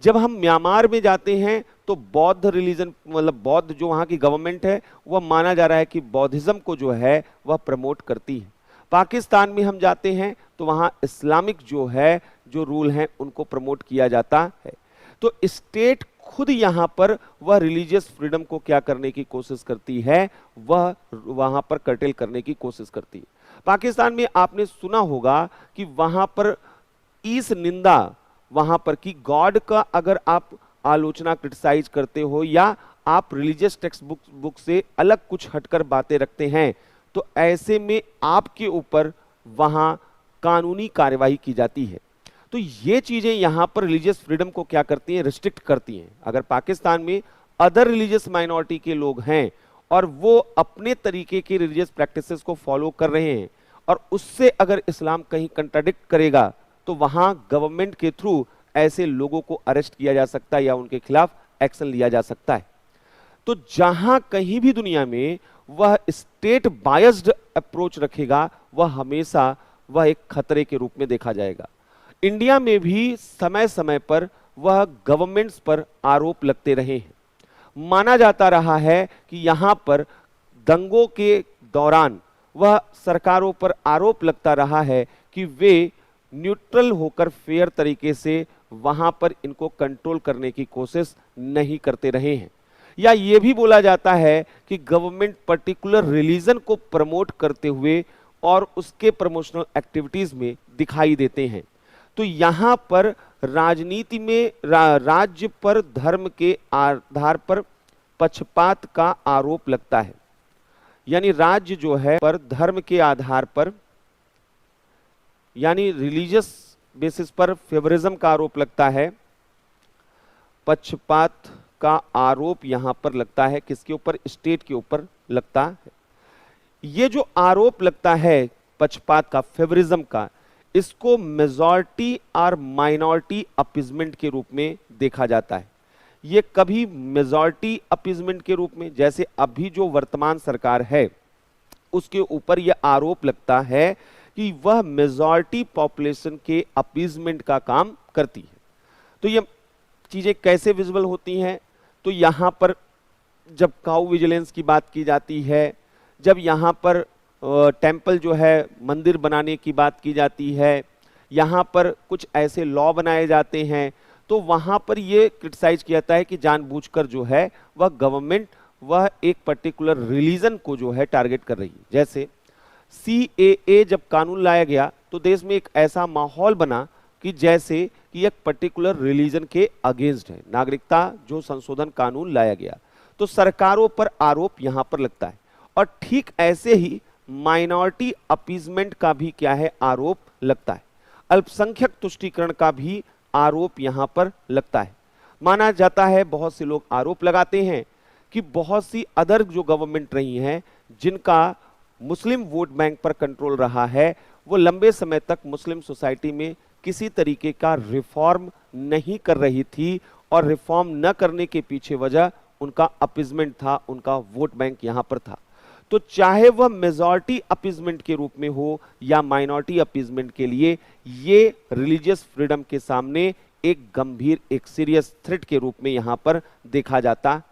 जब हम म्यांमार में जाते हैं तो बौद्ध रिलीजन, मतलब बौद्ध जो वहां की गवर्नमेंट है, वह माना जा रहा है कि बौद्धिज्म को जो है वह प्रमोट करती है। पाकिस्तान में हम जाते हैं तो वहां इस्लामिक जो है, जो रूल हैं, उनको प्रमोट किया जाता है। तो स्टेट खुद यहां पर वह रिलीजियस फ्रीडम को क्या करने की कोशिश करती है, वह वहां पर कर्टेल करने की कोशिश करती है। पाकिस्तान में आपने सुना होगा कि वहां पर ईस निंदा, वहां पर कि गॉड का अगर आप आलोचना, क्रिटिसाइज करते हो, या आप रिलीजियस टेक्स्ट बुक से अलग कुछ हटकर बातें रखते हैं, तो ऐसे में आपके ऊपर वहां कानूनी कार्यवाही की जाती है। तो ये चीजें यहां पर रिलीजियस फ्रीडम को क्या करती हैं, रिस्ट्रिक्ट करती हैं। अगर पाकिस्तान में अदर रिलीजियस माइनॉरिटी के लोग हैं और वो अपने तरीके की रिलीजियस प्रैक्टिसेस को फॉलो कर रहे हैं, और उससे अगर इस्लाम कहीं कंट्राडिक्ट करेगा, तो वहां गवर्नमेंट के थ्रू ऐसे लोगों को अरेस्ट किया जा सकता है या उनके खिलाफ एक्शन लिया जा सकता है। तो जहां कहीं भी दुनिया में वह स्टेट बायस्ड अप्रोच रखेगा, वह हमेशा वह एक खतरे के रूप में देखा जाएगा। इंडिया में भी समय समय पर वह गवर्नमेंट्स पर आरोप लगते रहे हैं। माना जाता रहा है कि यहां पर दंगों के दौरान वह सरकारों पर आरोप लगता रहा है कि वे न्यूट्रल होकर फेयर तरीके से वहां पर इनको कंट्रोल करने की कोशिश नहीं करते रहे हैं। या यह भी बोला जाता है कि गवर्नमेंट पर्टिकुलर रिलीजन को प्रमोट करते हुए और उसके प्रमोशनल एक्टिविटीज में दिखाई देते हैं। तो यहां पर राजनीति में राज्य पर धर्म के आधार पर पक्षपात का आरोप लगता है, यानी राज्य जो है पर धर्म के आधार पर, यानी रिलीजियस बेसिस पर फेवरिज्म का आरोप लगता है, पक्षपात का आरोप यहां पर लगता है। किसके ऊपर? स्टेट के ऊपर लगता है। ये जो आरोप लगता है पक्षपात का, फेवरिज्म का, इसको मेजॉरिटी और माइनॉरिटी अपीजमेंट के रूप में देखा जाता है। ये कभी मेजॉरिटी अपीजमेंट के रूप में, जैसे अभी जो वर्तमान सरकार है उसके ऊपर यह आरोप लगता है कि वह मेजॉरिटी पॉपुलेशन के अपीजमेंट का काम करती है। तो ये चीजें कैसे विजिबल होती हैं? तो यहां पर जब काउ विजिलेंस की बात की जाती है, जब यहाँ पर टेम्पल जो है मंदिर बनाने की बात की जाती है, यहाँ पर कुछ ऐसे लॉ बनाए जाते हैं, तो वहाँ पर ये क्रिटिसाइज किया जाता है कि जानबूझकर जो है वह गवर्नमेंट वह एक पर्टिकुलर रिलीजन को जो है टारगेट कर रही है। जैसे CAA जब कानून लाया गया तो देश में एक ऐसा माहौल बना कि जैसे कि एक पर्टिकुलर रिलीजन के अगेंस्ट है। नागरिकता जो संशोधन कानून लाया गया तो सरकारों पर आरोप यहां पर लगता है, और ठीक ऐसे ही माइनॉरिटी अपीजमेंट का भी क्या है आरोप लगता है। अल्पसंख्यक तुष्टीकरण का भी आरोप यहां पर लगता है। माना जाता है, बहुत से लोग आरोप लगाते हैं कि बहुत सी अदर जो गवर्नमेंट रही हैं जिनका मुस्लिम वोट बैंक पर कंट्रोल रहा है, वो लंबे समय तक मुस्लिम सोसाइटी में किसी तरीके का रिफॉर्म नहीं कर रही थी, और रिफॉर्म न करने के पीछे वजह उनका अपीजमेंट था, उनका वोट बैंक यहां पर था। तो चाहे वह मेजॉरिटी अपीजमेंट के रूप में हो या माइनॉरिटी अपीजमेंट के लिए, ये रिलीजियस फ्रीडम के सामने एक गंभीर, एक सीरियस थ्रेट के रूप में यहां पर देखा जाता है।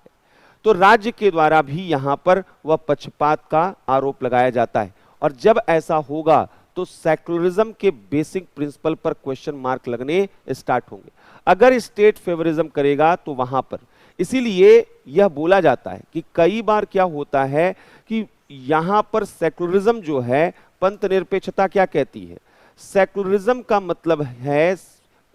तो राज्य के द्वारा भी यहां पर वह पक्षपात का आरोप लगाया जाता है, और जब ऐसा होगा तो सेकुलरिज्म के बेसिक प्रिंसिपल पर क्वेश्चन मार्क लगने स्टार्ट होंगे। अगर स्टेट फेवरिज्म करेगा तो वहां पर, इसीलिए यह बोला जाता है कि कई बार क्या होता है कि यहां पर सेकुलरिज्म जो है, पंथ निरपेक्षता क्या कहती है? सेकुलरिज्म का मतलब है,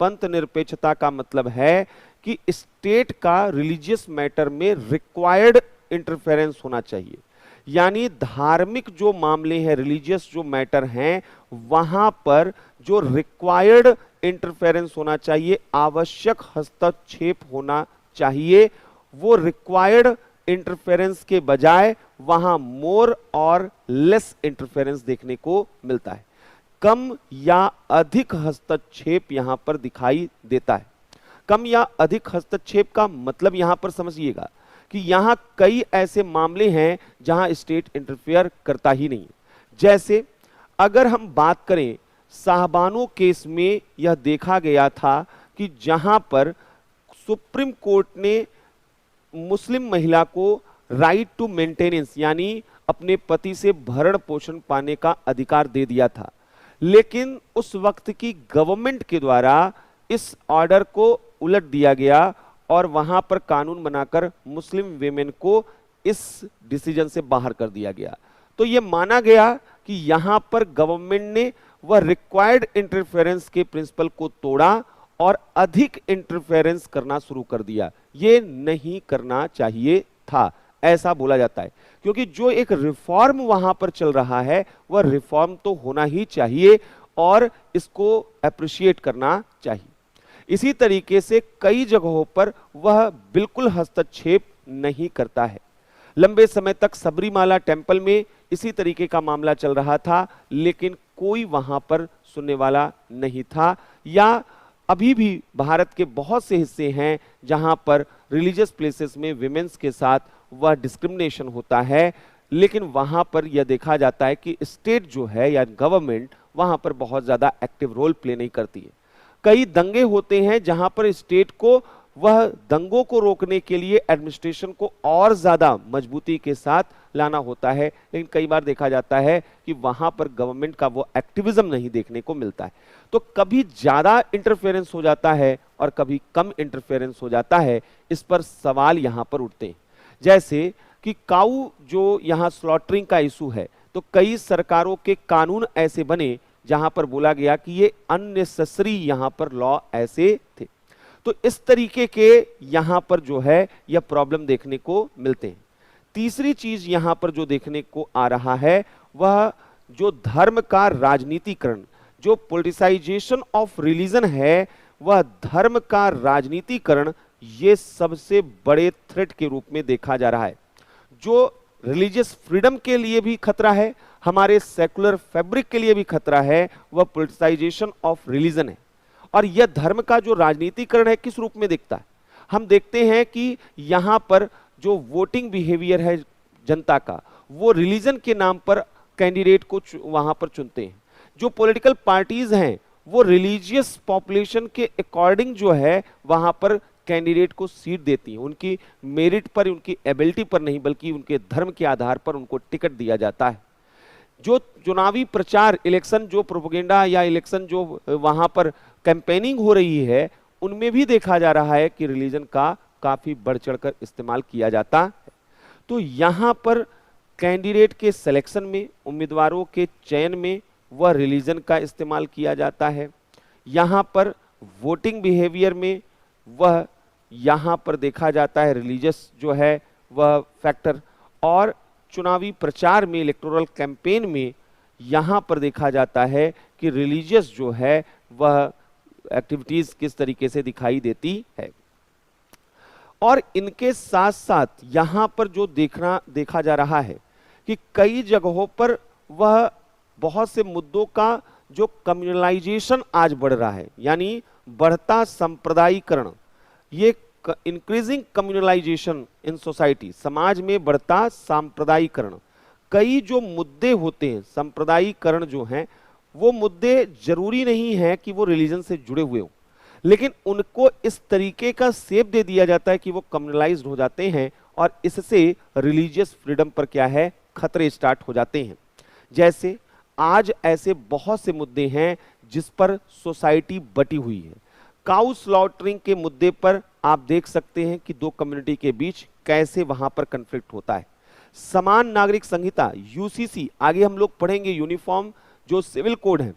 पंथ निरपेक्षता का मतलब है कि स्टेट का रिलीजियस मैटर में रिक्वायर्ड इंटरफेरेंस होना चाहिए। यानी धार्मिक जो मामले हैं, रिलीजियस जो मैटर हैं, वहां पर जो रिक्वायर्ड इंटरफेरेंस होना चाहिए, आवश्यक हस्तक्षेप होना चाहिए, वो रिक्वायर्ड इंटरफेरेंस के बजाय वहां मोर और लेस इंटरफेरेंस देखने को मिलता है। कम या अधिक हस्तक्षेप यहां पर दिखाई देता है। कम या अधिक हस्तक्षेप का मतलब यहां पर समझिएगा कि यहां कई ऐसे मामले हैं जहां स्टेट इंटरफेयर करता ही नहीं। जैसे अगर हम बात करें साहबानो केस में, यह देखा गया था कि जहां पर सुप्रीम कोर्ट ने मुस्लिम महिला को राइट टू मेंटेनेंस यानी अपने पति से भरण पोषण पाने का अधिकार दे दिया था, लेकिन उस वक्त की गवर्नमेंट के द्वारा इस ऑर्डर को उलट दिया गया और वहां पर कानून बनाकर मुस्लिम वीमेन को इस डिसीजन से बाहर कर दिया गया। तो यह माना गया कि यहां पर गवर्नमेंट ने वह रिक्वायर्ड इंटरफेरेंस के प्रिंसिपल को तोड़ा और अधिक इंटरफेरेंस करना शुरू कर दिया। यह नहीं करना चाहिए था, ऐसा बोला जाता है, क्योंकि जो एक रिफॉर्म वहां पर चल रहा है वह रिफॉर्म तो होना ही चाहिए और इसको अप्रिशिएट करना चाहिए। इसी तरीके से कई जगहों पर वह बिल्कुल हस्तक्षेप नहीं करता है। लंबे समय तक सबरीमाला टेंपल में इसी तरीके का मामला चल रहा था, लेकिन कोई वहां पर सुनने वाला नहीं था। या अभी भी भारत के बहुत से हिस्से हैं जहां पर रिलीजियस प्लेसेस में विमेंस के साथ वह डिस्क्रिमिनेशन होता है, लेकिन वहां पर यह देखा जाता है कि स्टेट जो है या गवर्नमेंट वहां पर बहुत ज्यादा एक्टिव रोल प्ले नहीं करती है। कई दंगे होते हैं जहां पर स्टेट को वह दंगों को रोकने के लिए एडमिनिस्ट्रेशन को और ज्यादा मजबूती के साथ लाना होता है, लेकिन कई बार देखा जाता है कि वहां पर गवर्नमेंट का वो एक्टिविज्म नहीं देखने को मिलता है। तो कभी ज्यादा इंटरफेरेंस हो जाता है और कभी कम इंटरफेरेंस हो जाता है, इस पर सवाल यहां पर उठते हैं। जैसे कि काऊ जो यहां स्लॉटरिंग का इशू है, तो कई सरकारों के कानून ऐसे बने जहां पर बोला गया कि ये अननेसेसरी यहां पर लॉ ऐसे थे। तो इस तरीके के यहां पर जो है यह प्रॉब्लम देखने को मिलते हैं। तीसरी चीज यहां पर जो देखने को आ रहा है वह जो धर्म का राजनीतिकरण, जो पॉलिटिसाइजेशन ऑफ रिलीजन है, वह धर्म का राजनीतिकरण ये सबसे बड़े थ्रेट के रूप में देखा जा रहा है, जो रिलीजियस फ्रीडम के लिए भी खतरा है, हमारे सेकुलर फैब्रिक के लिए भी खतरा है, वह पॉलिटिसाइजेशन ऑफ रिलीजन है। और यह धर्म का जो राजनीतिकरण है किस रूप में दिखता है? हम देखते हैं कि यहां पर जो वोटिंग बिहेवियर है जनता का, वो रिलीजन के नाम पर कैंडिडेट को वहां पर चुनते हैं। जो पॉलिटिकल पार्टीज हैं वो रिलीजियस पॉपुलेशन के अकॉर्डिंग जो है वहां पर कैंडिडेट को सीट देती हैं, उनकी मेरिट पर, उनकी एबिलिटी पर नहीं, बल्कि उनके धर्म के आधार पर उनको टिकट दिया जाता है। जो चुनावी प्रचार, इलेक्शन जो प्रोपेगेंडा या इलेक्शन जो वहां पर कैंपेनिंग हो रही है, उनमें भी देखा जा रहा है कि रिलीजन का काफी बढ़ चढ़कर इस्तेमाल किया जाता है। तो यहां पर कैंडिडेट के सिलेक्शन में, उम्मीदवारों के चयन में वह रिलीजन का इस्तेमाल किया जाता है। यहां पर वोटिंग बिहेवियर में वह यहां पर देखा जाता है रिलीजियस जो है वह फैक्टर, और चुनावी प्रचार में, इलेक्टोरल कैंपेन में यहां पर देखा जाता है कि रिलीजियस जो है वह एक्टिविटीज किस तरीके से दिखाई देती है। और इनके साथ साथ यहां पर जो देखा जा रहा है कि कई जगहों पर वह बहुत से मुद्दों का जो कम्युनलाइजेशन आज बढ़ रहा है, यानी बढ़ता सांप्रदायिकरण, ये इंक्रीजिंग कम्युनलाइजेशन इन सोसाइटी, समाज में बढ़ता सांप्रदायिकरण, कई जो मुद्दे होते हैं सांप्रदायिकरण जो हैं, वो मुद्दे जरूरी नहीं है कि वो रिलीजन से जुड़े हुए हों, लेकिन उनको इस तरीके का शेप दे दिया जाता है कि वो कम्युनलाइज्ड हो जाते हैं और इससे रिलीजियस फ्रीडम पर क्या है, खतरे स्टार्ट हो जाते हैं। जैसे आज ऐसे बहुत से मुद्दे हैं जिस पर सोसाइटी बटी हुई है। काउ स्लॉटरिंग के मुद्दे पर आप देख सकते हैं कि दो कम्युनिटी के बीच कैसे वहां पर कन्फ्लिक्ट होता है। समान नागरिक संहिता यूसीसी, आगे हम लोग पढ़ेंगे, यूनिफॉर्म जो सिविल कोड है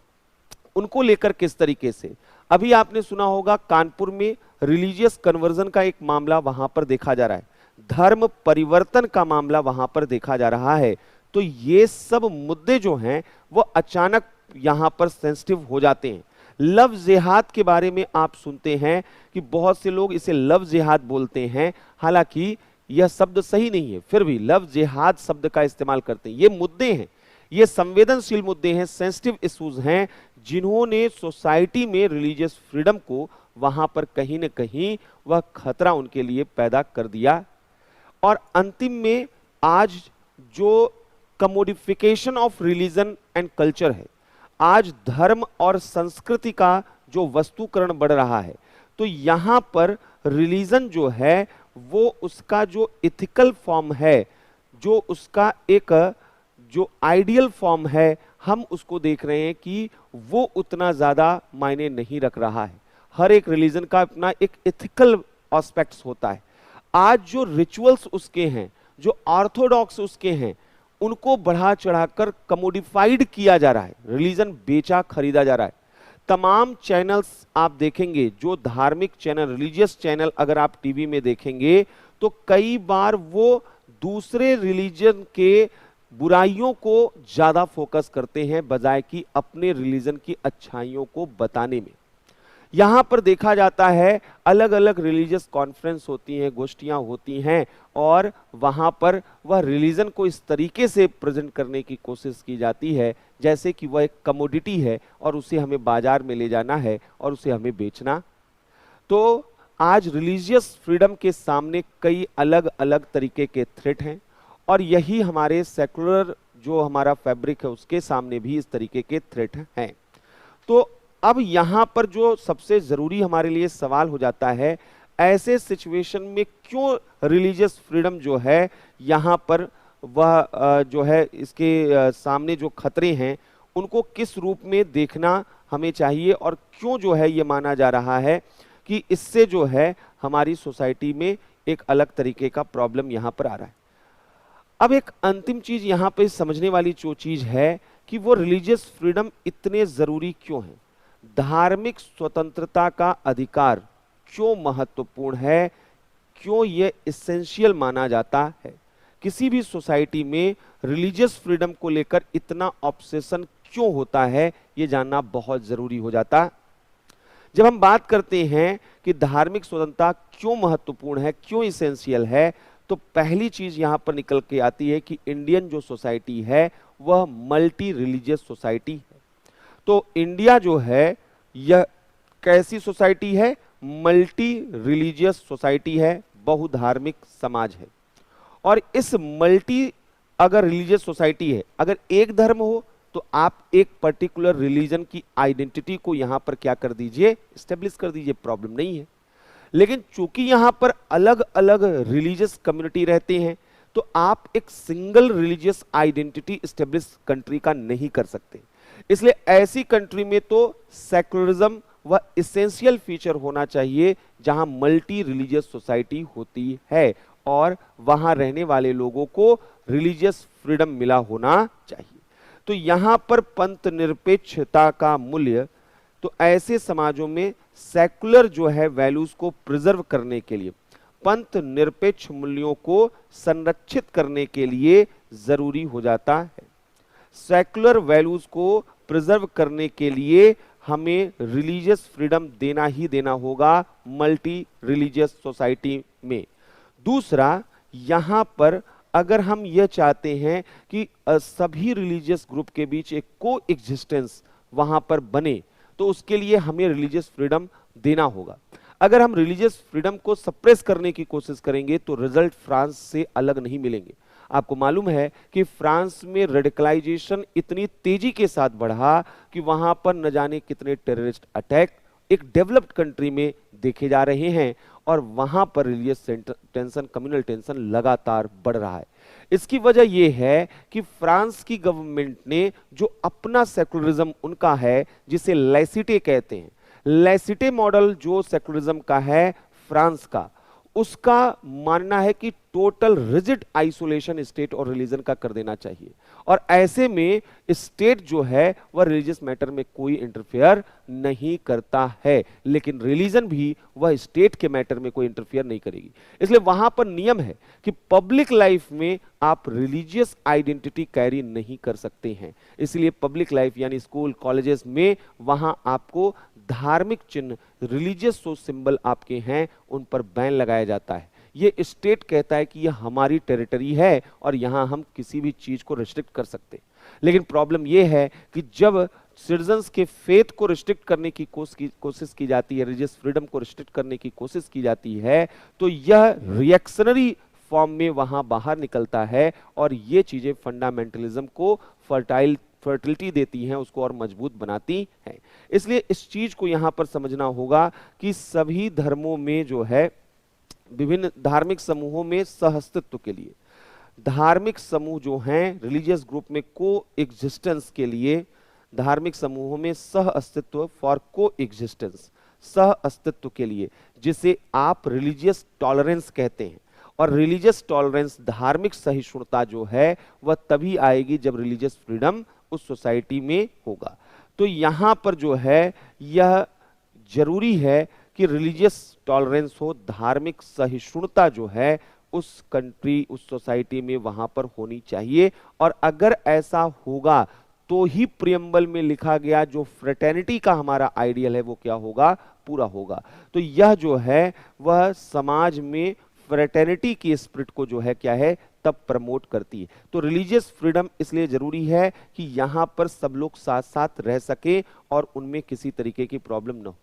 उनको लेकर किस तरीके से, अभी आपने सुना होगा कानपुर में रिलीजियस कन्वर्जन का एक मामला वहां पर देखा जा रहा है, धर्म परिवर्तन का मामला वहां पर देखा जा रहा है। तो ये सब मुद्दे जो हैं वो अचानक यहां पर सेंसिटिव हो जाते हैं। लव जिहाद के बारे में आप सुनते हैं कि बहुत से लोग इसे लव जिहाद बोलते हैं, हालांकि यह शब्द सही नहीं है, फिर भी लव जिहाद शब्द का इस्तेमाल करते हैं। ये मुद्दे हैं, ये संवेदनशील मुद्दे हैं, सेंसिटिव इश्यूज हैं, जिन्होंने सोसाइटी में रिलीजियस फ्रीडम को वहां पर कहीं न कहीं वह खतरा उनके लिए पैदा कर दिया। और अंतिम में आज जो commodification of religion and culture है, आज धर्म और संस्कृति का जो वस्तुकरण बढ़ रहा है, तो यहां पर रिलीजन जो है वो उसका जो इथिकल फॉर्म है, जो उसका एक जो आइडियल फॉर्म है, हम उसको देख रहे हैं कि वो उतना ज्यादा मायने नहीं रख रहा है। हर एक रिलीजन का अपना एक इथिकल एस्पेक्ट्स होता है। आज जो रिचुअल्स उसके हैं, जो ऑर्थोडॉक्स उसके हैं, उनको बढ़ा चढ़ाकर कमोडिफाइड किया जा रहा है, रिलीजन बेचा खरीदा जा रहा है। तमाम चैनल्स आप देखेंगे, जो धार्मिक चैनल, रिलीजियस चैनल अगर आप टीवी में देखेंगे तो कई बार वो दूसरे रिलीजन के बुराइयों को ज्यादा फोकस करते हैं बजाय कि अपने रिलीजन की अच्छाइयों को बताने में। यहां पर देखा जाता है अलग अलग रिलीजियस कॉन्फ्रेंस होती हैं, गोष्ठियां होती हैं, और वहां पर वह रिलीजन को इस तरीके से प्रेजेंट करने की कोशिश की जाती है जैसे कि वह एक कमोडिटी है और उसे हमें बाजार में ले जाना है और उसे हमें बेचना। तो आज रिलीजियस फ्रीडम के सामने कई अलग अलग तरीके के थ्रेट हैं, और यही हमारे सेकुलर जो हमारा फैब्रिक है उसके सामने भी इस तरीके के थ्रेट हैं। तो अब यहां पर जो सबसे जरूरी हमारे लिए सवाल हो जाता है, ऐसे सिचुएशन में क्यों रिलीजियस फ्रीडम जो है यहां पर वह जो है इसके सामने जो खतरे हैं उनको किस रूप में देखना हमें चाहिए, और क्यों जो है ये माना जा रहा है कि इससे जो है हमारी सोसाइटी में एक अलग तरीके का प्रॉब्लम यहां पर आ रहा है। अब एक अंतिम चीज यहां पे समझने वाली जो चीज है कि वो रिलीजियस फ्रीडम इतने जरूरी क्यों है, धार्मिक स्वतंत्रता का अधिकार क्यों महत्वपूर्ण है, क्यों ये एसेंशियल माना जाता है। किसी भी सोसाइटी में रिलीजियस फ्रीडम को लेकर इतना ऑब्सेशन क्यों होता है, ये जानना बहुत जरूरी हो जाता है। जब हम बात करते हैं कि धार्मिक स्वतंत्रता क्यों महत्वपूर्ण है, क्यों एसेंशियल है, तो पहली चीज यहां पर निकल के आती है कि इंडियन जो सोसाइटी है वह मल्टी रिलीजियस सोसाइटी है। तो इंडिया जो है यह कैसी सोसाइटी है, मल्टी रिलीजियस सोसाइटी है, बहुधार्मिक समाज है। और इस मल्टी अगर रिलीजियस सोसाइटी है, अगर एक धर्म हो तो आप एक पर्टिकुलर रिलीजन की आइडेंटिटी को यहां पर क्या कर दीजिए, स्टेब्लिश कर दीजिए, प्रॉब्लम नहीं है। लेकिन चूंकि यहां पर अलग अलग रिलीजियस कम्युनिटी रहते हैं, तो आप एक single religious identity establish country का नहीं कर सकते। इसलिए ऐसी कंट्री में तो सेकुलरिज्म वह इसेंशियल फीचर होना चाहिए, जहां मल्टी रिलीजियस सोसाइटी होती है और वहां रहने वाले लोगों को रिलीजियस फ्रीडम मिला होना चाहिए। तो यहां पर पंथ निरपेक्षता का मूल्य, तो ऐसे समाजों में सेकुलर जो है वैल्यूज को प्रिजर्व करने के लिए, पंथ निरपेक्ष मूल्यों को संरक्षित करने के लिए जरूरी हो जाता है। सेकुलर वैल्यूज को प्रिजर्व करने के लिए हमें रिलीजियस फ्रीडम देना ही देना होगा मल्टी रिलीजियस सोसाइटी में। दूसरा, यहां पर अगर हम यह चाहते हैं कि सभी रिलीजियस ग्रुप के बीच एक को एग्जिस्टेंस वहां पर बने, तो उसके लिए हमें रिलीजियस फ्रीडम देना होगा। अगर हम रिलीजियस फ्रीडम को सप्रेस करने की कोशिश करेंगे तो रिजल्ट फ्रांस से अलग नहीं मिलेंगे। आपको मालूम है कि फ्रांस में रेडिकलाइजेशन इतनी तेजी के साथ बढ़ा कि वहां पर न जाने कितने टेररिस्ट अटैक एक डेवलप्ड कंट्री में देखे जा रहे हैं, और वहां पर रिलीजियस टेंशन, कम्युनल टेंशन लगातार बढ़ रहा है। इसकी वजह यह है कि फ्रांस की गवर्नमेंट ने जो अपना सेकुलरिज्म उनका है, जिसे लैसिटे कहते हैं, लैसिटे मॉडल जो सेकुलरिज्म का है फ्रांस का, उसका मानना है कि टोटल रिजिड आइसोलेशन स्टेट और रिलीजन का कर देना चाहिए, और ऐसे में स्टेट जो है वह रिलीजियस मैटर में कोई इंटरफेयर नहीं करता है, लेकिन रिलीजन भी वह स्टेट के मैटर में कोई इंटरफेयर नहीं करेगी। इसलिए वहां पर नियम है कि पब्लिक लाइफ में आप रिलीजियस आइडेंटिटी कैरी नहीं कर सकते हैं। इसलिए पब्लिक लाइफ यानी स्कूल, कॉलेजेस में वहां आपको धार्मिक चिन्ह, रिलीजियस सिंबल आपके हैं, उन पर बैन लगाया जाता है। ये स्टेट कहता है कि यह हमारी टेरिटरी है और यहां हम किसी भी चीज को रिस्ट्रिक्ट कर सकते हैं। लेकिन प्रॉब्लम यह है कि जब सिटीजन्स के फेथ को रिस्ट्रिक्ट करने की कोशिश की जाती है, रिलीजियस फ्रीडम को रिस्ट्रिक्ट करने की कोशिश की जाती है, तो यह रिएक्शनरी फॉर्म में वहां बाहर निकलता है, और ये चीजें फंडामेंटलिज्म को फर्टिलिटी देती हैं, उसको और मजबूत बनाती हैं। इसलिए इस चीज को यहां पर समझना होगा कि सभी धर्मों में जो है, विभिन्न धार्मिक समूहों में सहअस्तित्व के लिए, धार्मिक समूह जो हैं रिलीजियस ग्रुप में को एग्जिस्टेंस के लिए, धार्मिक समूहों में सह अस्तित्व फॉर को एग्जिस्टेंस, सह अस्तित्व के लिए, जिसे आप रिलीजियस टॉलरेंस कहते हैं। और रिलीजियस टॉलरेंस, धार्मिक सहिष्णुता जो है वह तभी आएगी जब रिलीजियस फ्रीडम उस सोसाइटी में होगा। तो यहां पर जो है यह जरूरी है कि रिलीजियस टॉलरेंस हो, धार्मिक सहिष्णुता जो है उस कंट्री, उस सोसाइटी में वहां पर होनी चाहिए। और अगर ऐसा होगा तो ही प्रियम्बल में लिखा गया जो फ्रेटर्निटी का हमारा आइडियल है वो क्या होगा, पूरा होगा। तो यह जो है वह समाज में फ्रेटर्निटी की स्पिरिट को जो है क्या है, तब प्रमोट करती है। तो रिलीजियस फ्रीडम इसलिए जरूरी है कि यहां पर सब लोग साथ साथ रह सके और उनमें किसी तरीके की प्रॉब्लम न हो।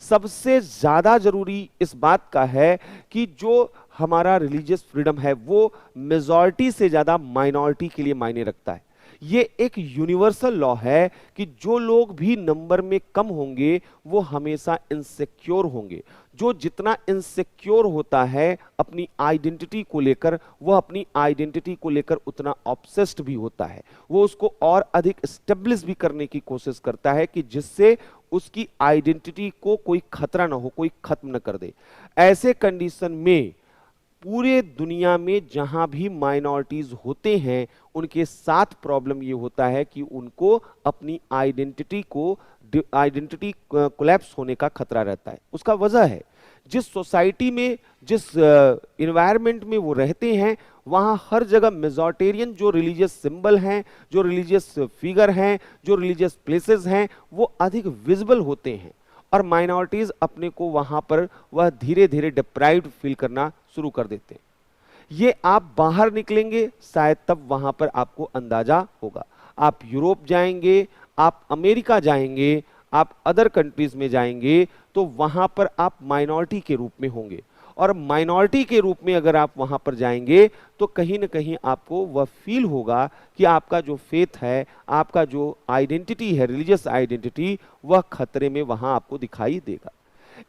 सबसे ज्यादा जरूरी इस बात का है कि जो हमारा रिलीजियस फ्रीडम है वो मेजॉरिटी से ज्यादा माइनॉरिटी के लिए मायने रखता है। ये एक यूनिवर्सल लॉ है कि जो लोग भी नंबर में कम होंगे वो हमेशा इनसिक्योर होंगे। जो जितना इनसिक्योर होता है अपनी आइडेंटिटी को लेकर, वह अपनी आइडेंटिटी को लेकर उतना ऑब्सेस्ड भी होता है। वो उसको और अधिक स्टेब्लिश भी करने की कोशिश करता है कि जिससे उसकी आइडेंटिटी को कोई खतरा ना हो, कोई खत्म ना कर दे। ऐसे कंडीशन में पूरे दुनिया में जहां भी माइनॉरिटीज होते हैं उनके साथ प्रॉब्लम ये होता है कि उनको अपनी आइडेंटिटी कोलैप्स होने का खतरा रहता है। उसका वजह है जिस सोसाइटी में, जिस इन्वायरमेंट में वो रहते हैं, वहां हर जगह मेजॉरिटेरियन जो रिलीजियस सिंबल हैं, जो रिलीजियस फिगर हैं, जो रिलीजियस प्लेसेस हैं, वो अधिक विजिबल होते हैं, और माइनॉरिटीज अपने को वहां पर वह धीरे धीरे डिप्राइव्ड फील करना शुरू कर देते हैं। ये आप बाहर निकलेंगे शायद तब वहां पर आपको अंदाजा होगा। आप यूरोप जाएंगे, आप अमेरिका जाएंगे, आप अदर कंट्रीज में जाएंगे, तो वहां पर आप माइनॉरिटी के रूप में होंगे। और माइनॉरिटी के रूप में अगर आप वहां पर जाएंगे तो कहीं ना कहीं आपको वह फील होगा कि आपका जो फेथ है, आपका जो आइडेंटिटी है, रिलीजियस आइडेंटिटी, वह खतरे में वहां आपको दिखाई देगा।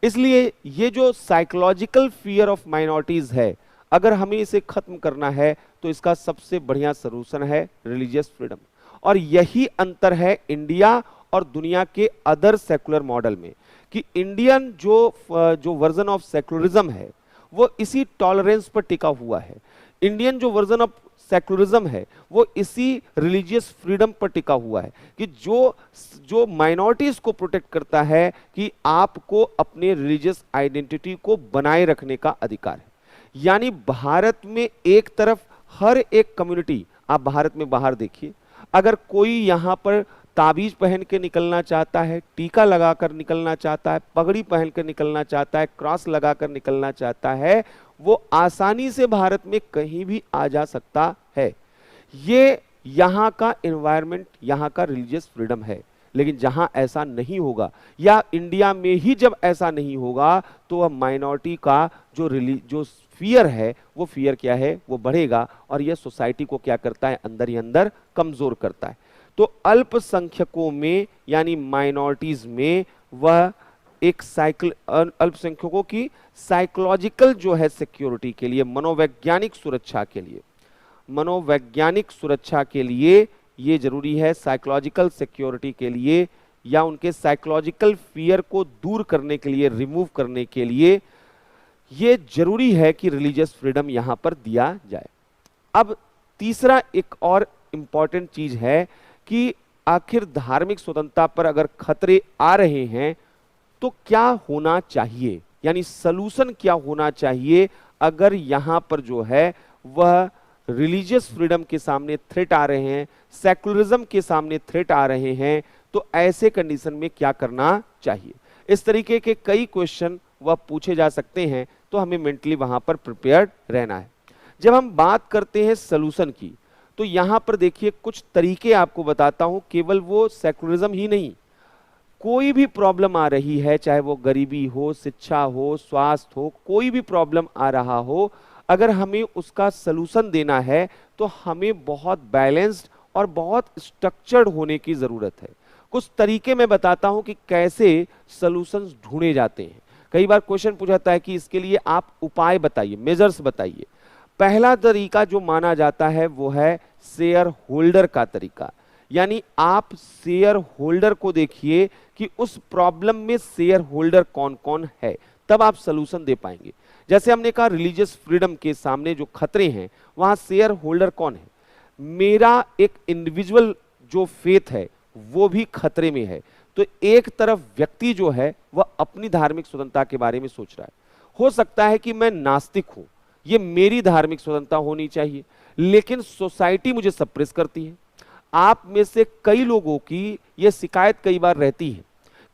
इसलिए ये जो साइकोलॉजिकल फियर ऑफ माइनॉरिटीज है, अगर हमें इसे खत्म करना है तो इसका सबसे बढ़िया सलूशन है रिलीजियस फ्रीडम। और यही अंतर है इंडिया और दुनिया के अदर सेकुलर मॉडल में, कि इंडियन जो वर्जन ऑफ सेकुलरिज्म है वो इसी टॉलरेंस पर टिका हुआ है। इंडियन जो वर्जन ऑफ सेकुलरिज्म है वो इसी रिलीजियस फ्रीडम पर टिका हुआ है, कि जो माइनॉरिटीज को प्रोटेक्ट करता है कि आपको अपने रिलीजियस आइडेंटिटी को बनाए रखने का अधिकार है। यानी भारत में एक तरफ हर एक कम्युनिटी, आप भारत में बाहर देखिए, अगर कोई यहां पर ताबीज पहन के निकलना चाहता है, टीका लगाकर निकलना चाहता है, पगड़ी पहन कर निकलना चाहता है, क्रॉस लगाकर निकलना चाहता है, वो आसानी से भारत में कहीं भी आ जा सकता है। ये यहाँ का एनवायरनमेंट, यहाँ का रिलीजियस फ्रीडम है। लेकिन जहां ऐसा नहीं होगा, या इंडिया में ही जब ऐसा नहीं होगा, तो वह माइनॉरिटी का जो फियर है, वो फियर क्या है, वो बढ़ेगा, और यह सोसाइटी को क्या करता है, अंदर ही अंदर कमजोर करता है। तो अल्पसंख्यकों में यानी माइनॉरिटीज में वह एक अल्पसंख्यकों की साइकोलॉजिकल जो है सिक्योरिटी के लिए, मनोवैज्ञानिक सुरक्षा के लिए ये जरूरी है, साइकोलॉजिकल सिक्योरिटी के लिए, या उनके साइकोलॉजिकल फियर को दूर करने के लिए, रिमूव करने के लिए ये जरूरी है कि रिलीजियस फ्रीडम यहां पर दिया जाए। अब तीसरा एक और इंपॉर्टेंट चीज है कि आखिर धार्मिक स्वतंत्रता पर अगर खतरे आ रहे हैं तो क्या होना चाहिए, यानी सलूशन क्या होना चाहिए अगर यहां पर जो है वह रिलीजियस फ्रीडम के सामने थ्रेट आ रहे हैं, सेकुलरिज्म के सामने थ्रेट आ रहे हैं, तो ऐसे कंडीशन में क्या करना चाहिए। इस तरीके के कई क्वेश्चन वह पूछे जा सकते हैं, तो हमें मेंटली वहां पर प्रिपेयर्ड रहना है। जब हम बात करते हैं सलूशन की, तो यहां पर देखिए कुछ तरीके आपको बताता हूं, केवल वो सेकुलरिज्म ही नहीं, कोई भी प्रॉब्लम आ रही है, चाहे वो गरीबी हो, शिक्षा हो, स्वास्थ्य हो, कोई भी प्रॉब्लम आ रहा हो, अगर हमें उसका सलूशन देना है तो हमें बहुत बैलेंस्ड और बहुत स्ट्रक्चर्ड होने की जरूरत है। कुछ तरीके मैं बताता हूं कि कैसे सलूशंस ढूंढे जाते हैं। कई बार क्वेश्चन पूछा जाता है कि इसके लिए आप उपाय बताइए, मेजर्स बताइए। पहला तरीका जो माना जाता है वो है शेयर होल्डर का तरीका, यानी आप शेयर होल्डर को देखिए कि उस प्रॉब्लम में शेयर होल्डर कौन कौन है, तब आप सलूशन दे पाएंगे। जैसे हमने कहा रिलीजियस फ्रीडम के सामने जो खतरे हैं, वहां शेयर होल्डर कौन है, मेरा एक इंडिविजुअल जो फेथ है वो भी खतरे में है। तो एक तरफ व्यक्ति जो है वह अपनी धार्मिक स्वतंत्रता के बारे में सोच रहा है, हो सकता है कि मैं नास्तिक हूं, ये मेरी धार्मिक स्वतंत्रता होनी चाहिए, लेकिन सोसाइटी मुझे सप्रेस करती है। आप में से कई लोगों की यह शिकायत कई बार रहती है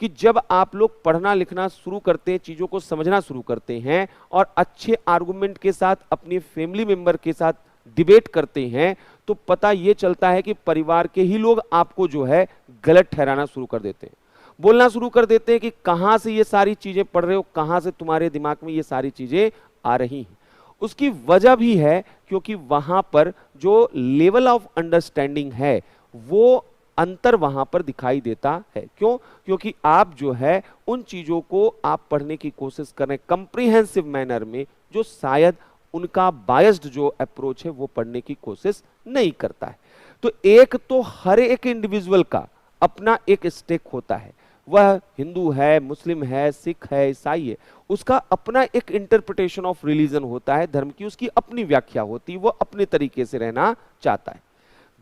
कि जब आप लोग पढ़ना लिखना शुरू करते हैं, चीजों को समझना शुरू करते हैं और अच्छे आर्गुमेंट के साथ अपने फैमिली मेंबर के साथ डिबेट करते हैं, तो पता यह चलता है कि परिवार के ही लोग आपको जो है गलत ठहराना शुरू कर देते हैं, बोलना शुरू कर देते हैं कि कहां से ये सारी चीजें पढ़ रहे हो, कहां से तुम्हारे दिमाग में ये सारी चीजें आ रही हैं। उसकी वजह भी है क्योंकि वहां पर जो लेवल ऑफ अंडरस्टैंडिंग है वो अंतर वहां पर दिखाई देता है। क्यों? क्योंकि आप जो है उन चीजों को आप पढ़ने की कोशिश कर रहे हैं कंप्रीहेंसिव मैनर में, जो शायद उनका बायस्ड जो अप्रोच है वो पढ़ने की कोशिश नहीं करता है। तो एक तो हर एक इंडिविजुअल का अपना एक स्टेक होता है, वह हिंदू है, मुस्लिम है, सिख है, ईसाई है, उसका अपना एक इंटरप्रिटेशन ऑफ रिलीजन होता है, धर्म की उसकी अपनी व्याख्या होती है, वो अपने तरीके से रहना चाहता है।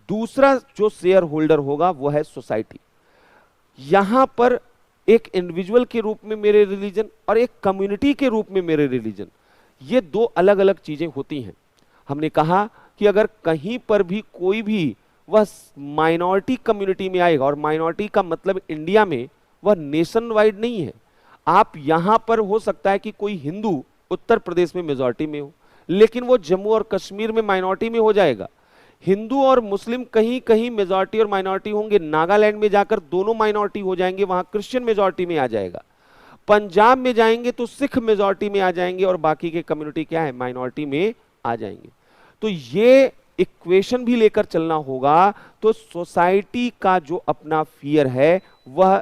दूसरा जो शेयर होल्डर होगा वो है सोसाइटी। यहां पर एक इंडिविजुअल के रूप में मेरे रिलीजन और एक कम्युनिटी के रूप में मेरे रिलीजन, ये दो अलग अलग चीजें होती हैं। हमने कहा कि अगर कहीं पर भी कोई भी वह माइनॉरिटी कम्युनिटी में आएगा, और माइनॉरिटी का मतलब इंडिया में वह नेशन वाइड नहीं है, आप यहां पर हो सकता है कि कोई हिंदू उत्तर प्रदेश में मेजॉरिटी में हो, लेकिन वो जम्मू और कश्मीर में माइनॉरिटी में हो जाएगा। हिंदू और मुस्लिम कहीं कहीं मेजॉरिटी और माइनॉरिटी होंगे, नागालैंड में जाकर दोनों माइनॉरिटी हो जाएंगे, वहां क्रिश्चियन मेजॉरिटी में आ जाएगा। पंजाब में जाएंगे तो सिख मेजॉरिटी में आ जाएंगे और बाकी के कम्युनिटी क्या है, माइनॉरिटी में आ जाएंगे। तो ये इक्वेशन भी लेकर चलना होगा। तो सोसाइटी का जो अपना फियर है वह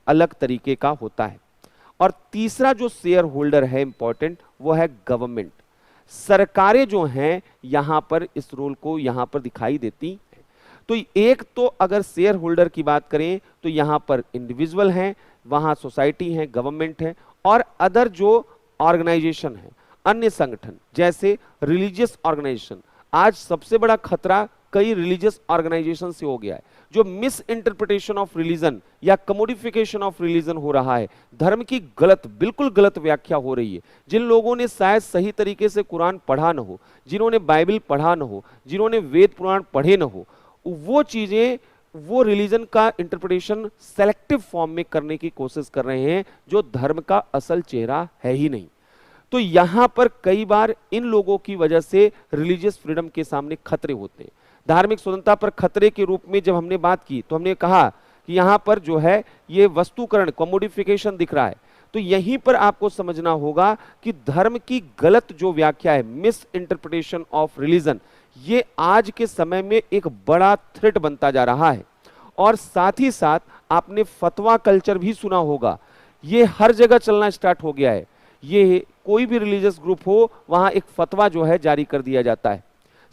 अलग तरीके का होता है। और तीसरा जो शेयर होल्डर है इंपॉर्टेंट, वो है गवर्नमेंट। सरकारें जो हैं यहां पर इस रोल को यहां पर दिखाई देती हैं। तो एक तो अगर शेयर होल्डर की बात करें तो यहां पर इंडिविजुअल हैं, वहां सोसाइटी है, गवर्नमेंट है, और अदर जो ऑर्गेनाइजेशन है, अन्य संगठन जैसे रिलीजियस ऑर्गेनाइजेशन। आज सबसे बड़ा खतरा कई रिलीजियस ऑर्गेनाइजेशन से हो गया है, जो मिस इंटरप्रिटेशन ऑफ रिलीजन या कमोडिफिकेशन ऑफ रिलीजन हो रहा है। धर्म की गलत, बिल्कुल गलत व्याख्या हो रही है। जिन लोगों ने शायद सही तरीके से कुरान पढ़ा न हो, जिन्होंने बाइबल पढ़ा न हो, जिन्होंने वेद पुराण पढ़े न हो, वो चीजें, वो रिलीजन का इंटरप्रिटेशन सेलेक्टिव फॉर्म में करने की कोशिश कर रहे हैं, जो धर्म का असल चेहरा है ही नहीं। तो यहां पर कई बार इन लोगों की वजह से रिलीजियस फ्रीडम के सामने खतरे होते हैं। धार्मिक स्वतंत्रता पर खतरे के रूप में जब हमने बात की तो हमने कहा कि यहां पर जो है ये वस्तुकरण, कमोडिफिकेशन दिख रहा है। तो यहीं पर आपको समझना होगा कि धर्म की गलत जो व्याख्या है, मिस इंटरप्रिटेशन ऑफ रिलीजन, ये आज के समय में एक बड़ा थ्रेट बनता जा रहा है। और साथ ही साथ आपने फतवा कल्चर भी सुना होगा, ये हर जगह चलना स्टार्ट हो गया है। ये कोई भी रिलीजियस ग्रुप हो, वहां एक फतवा जो है जारी कर दिया जाता है।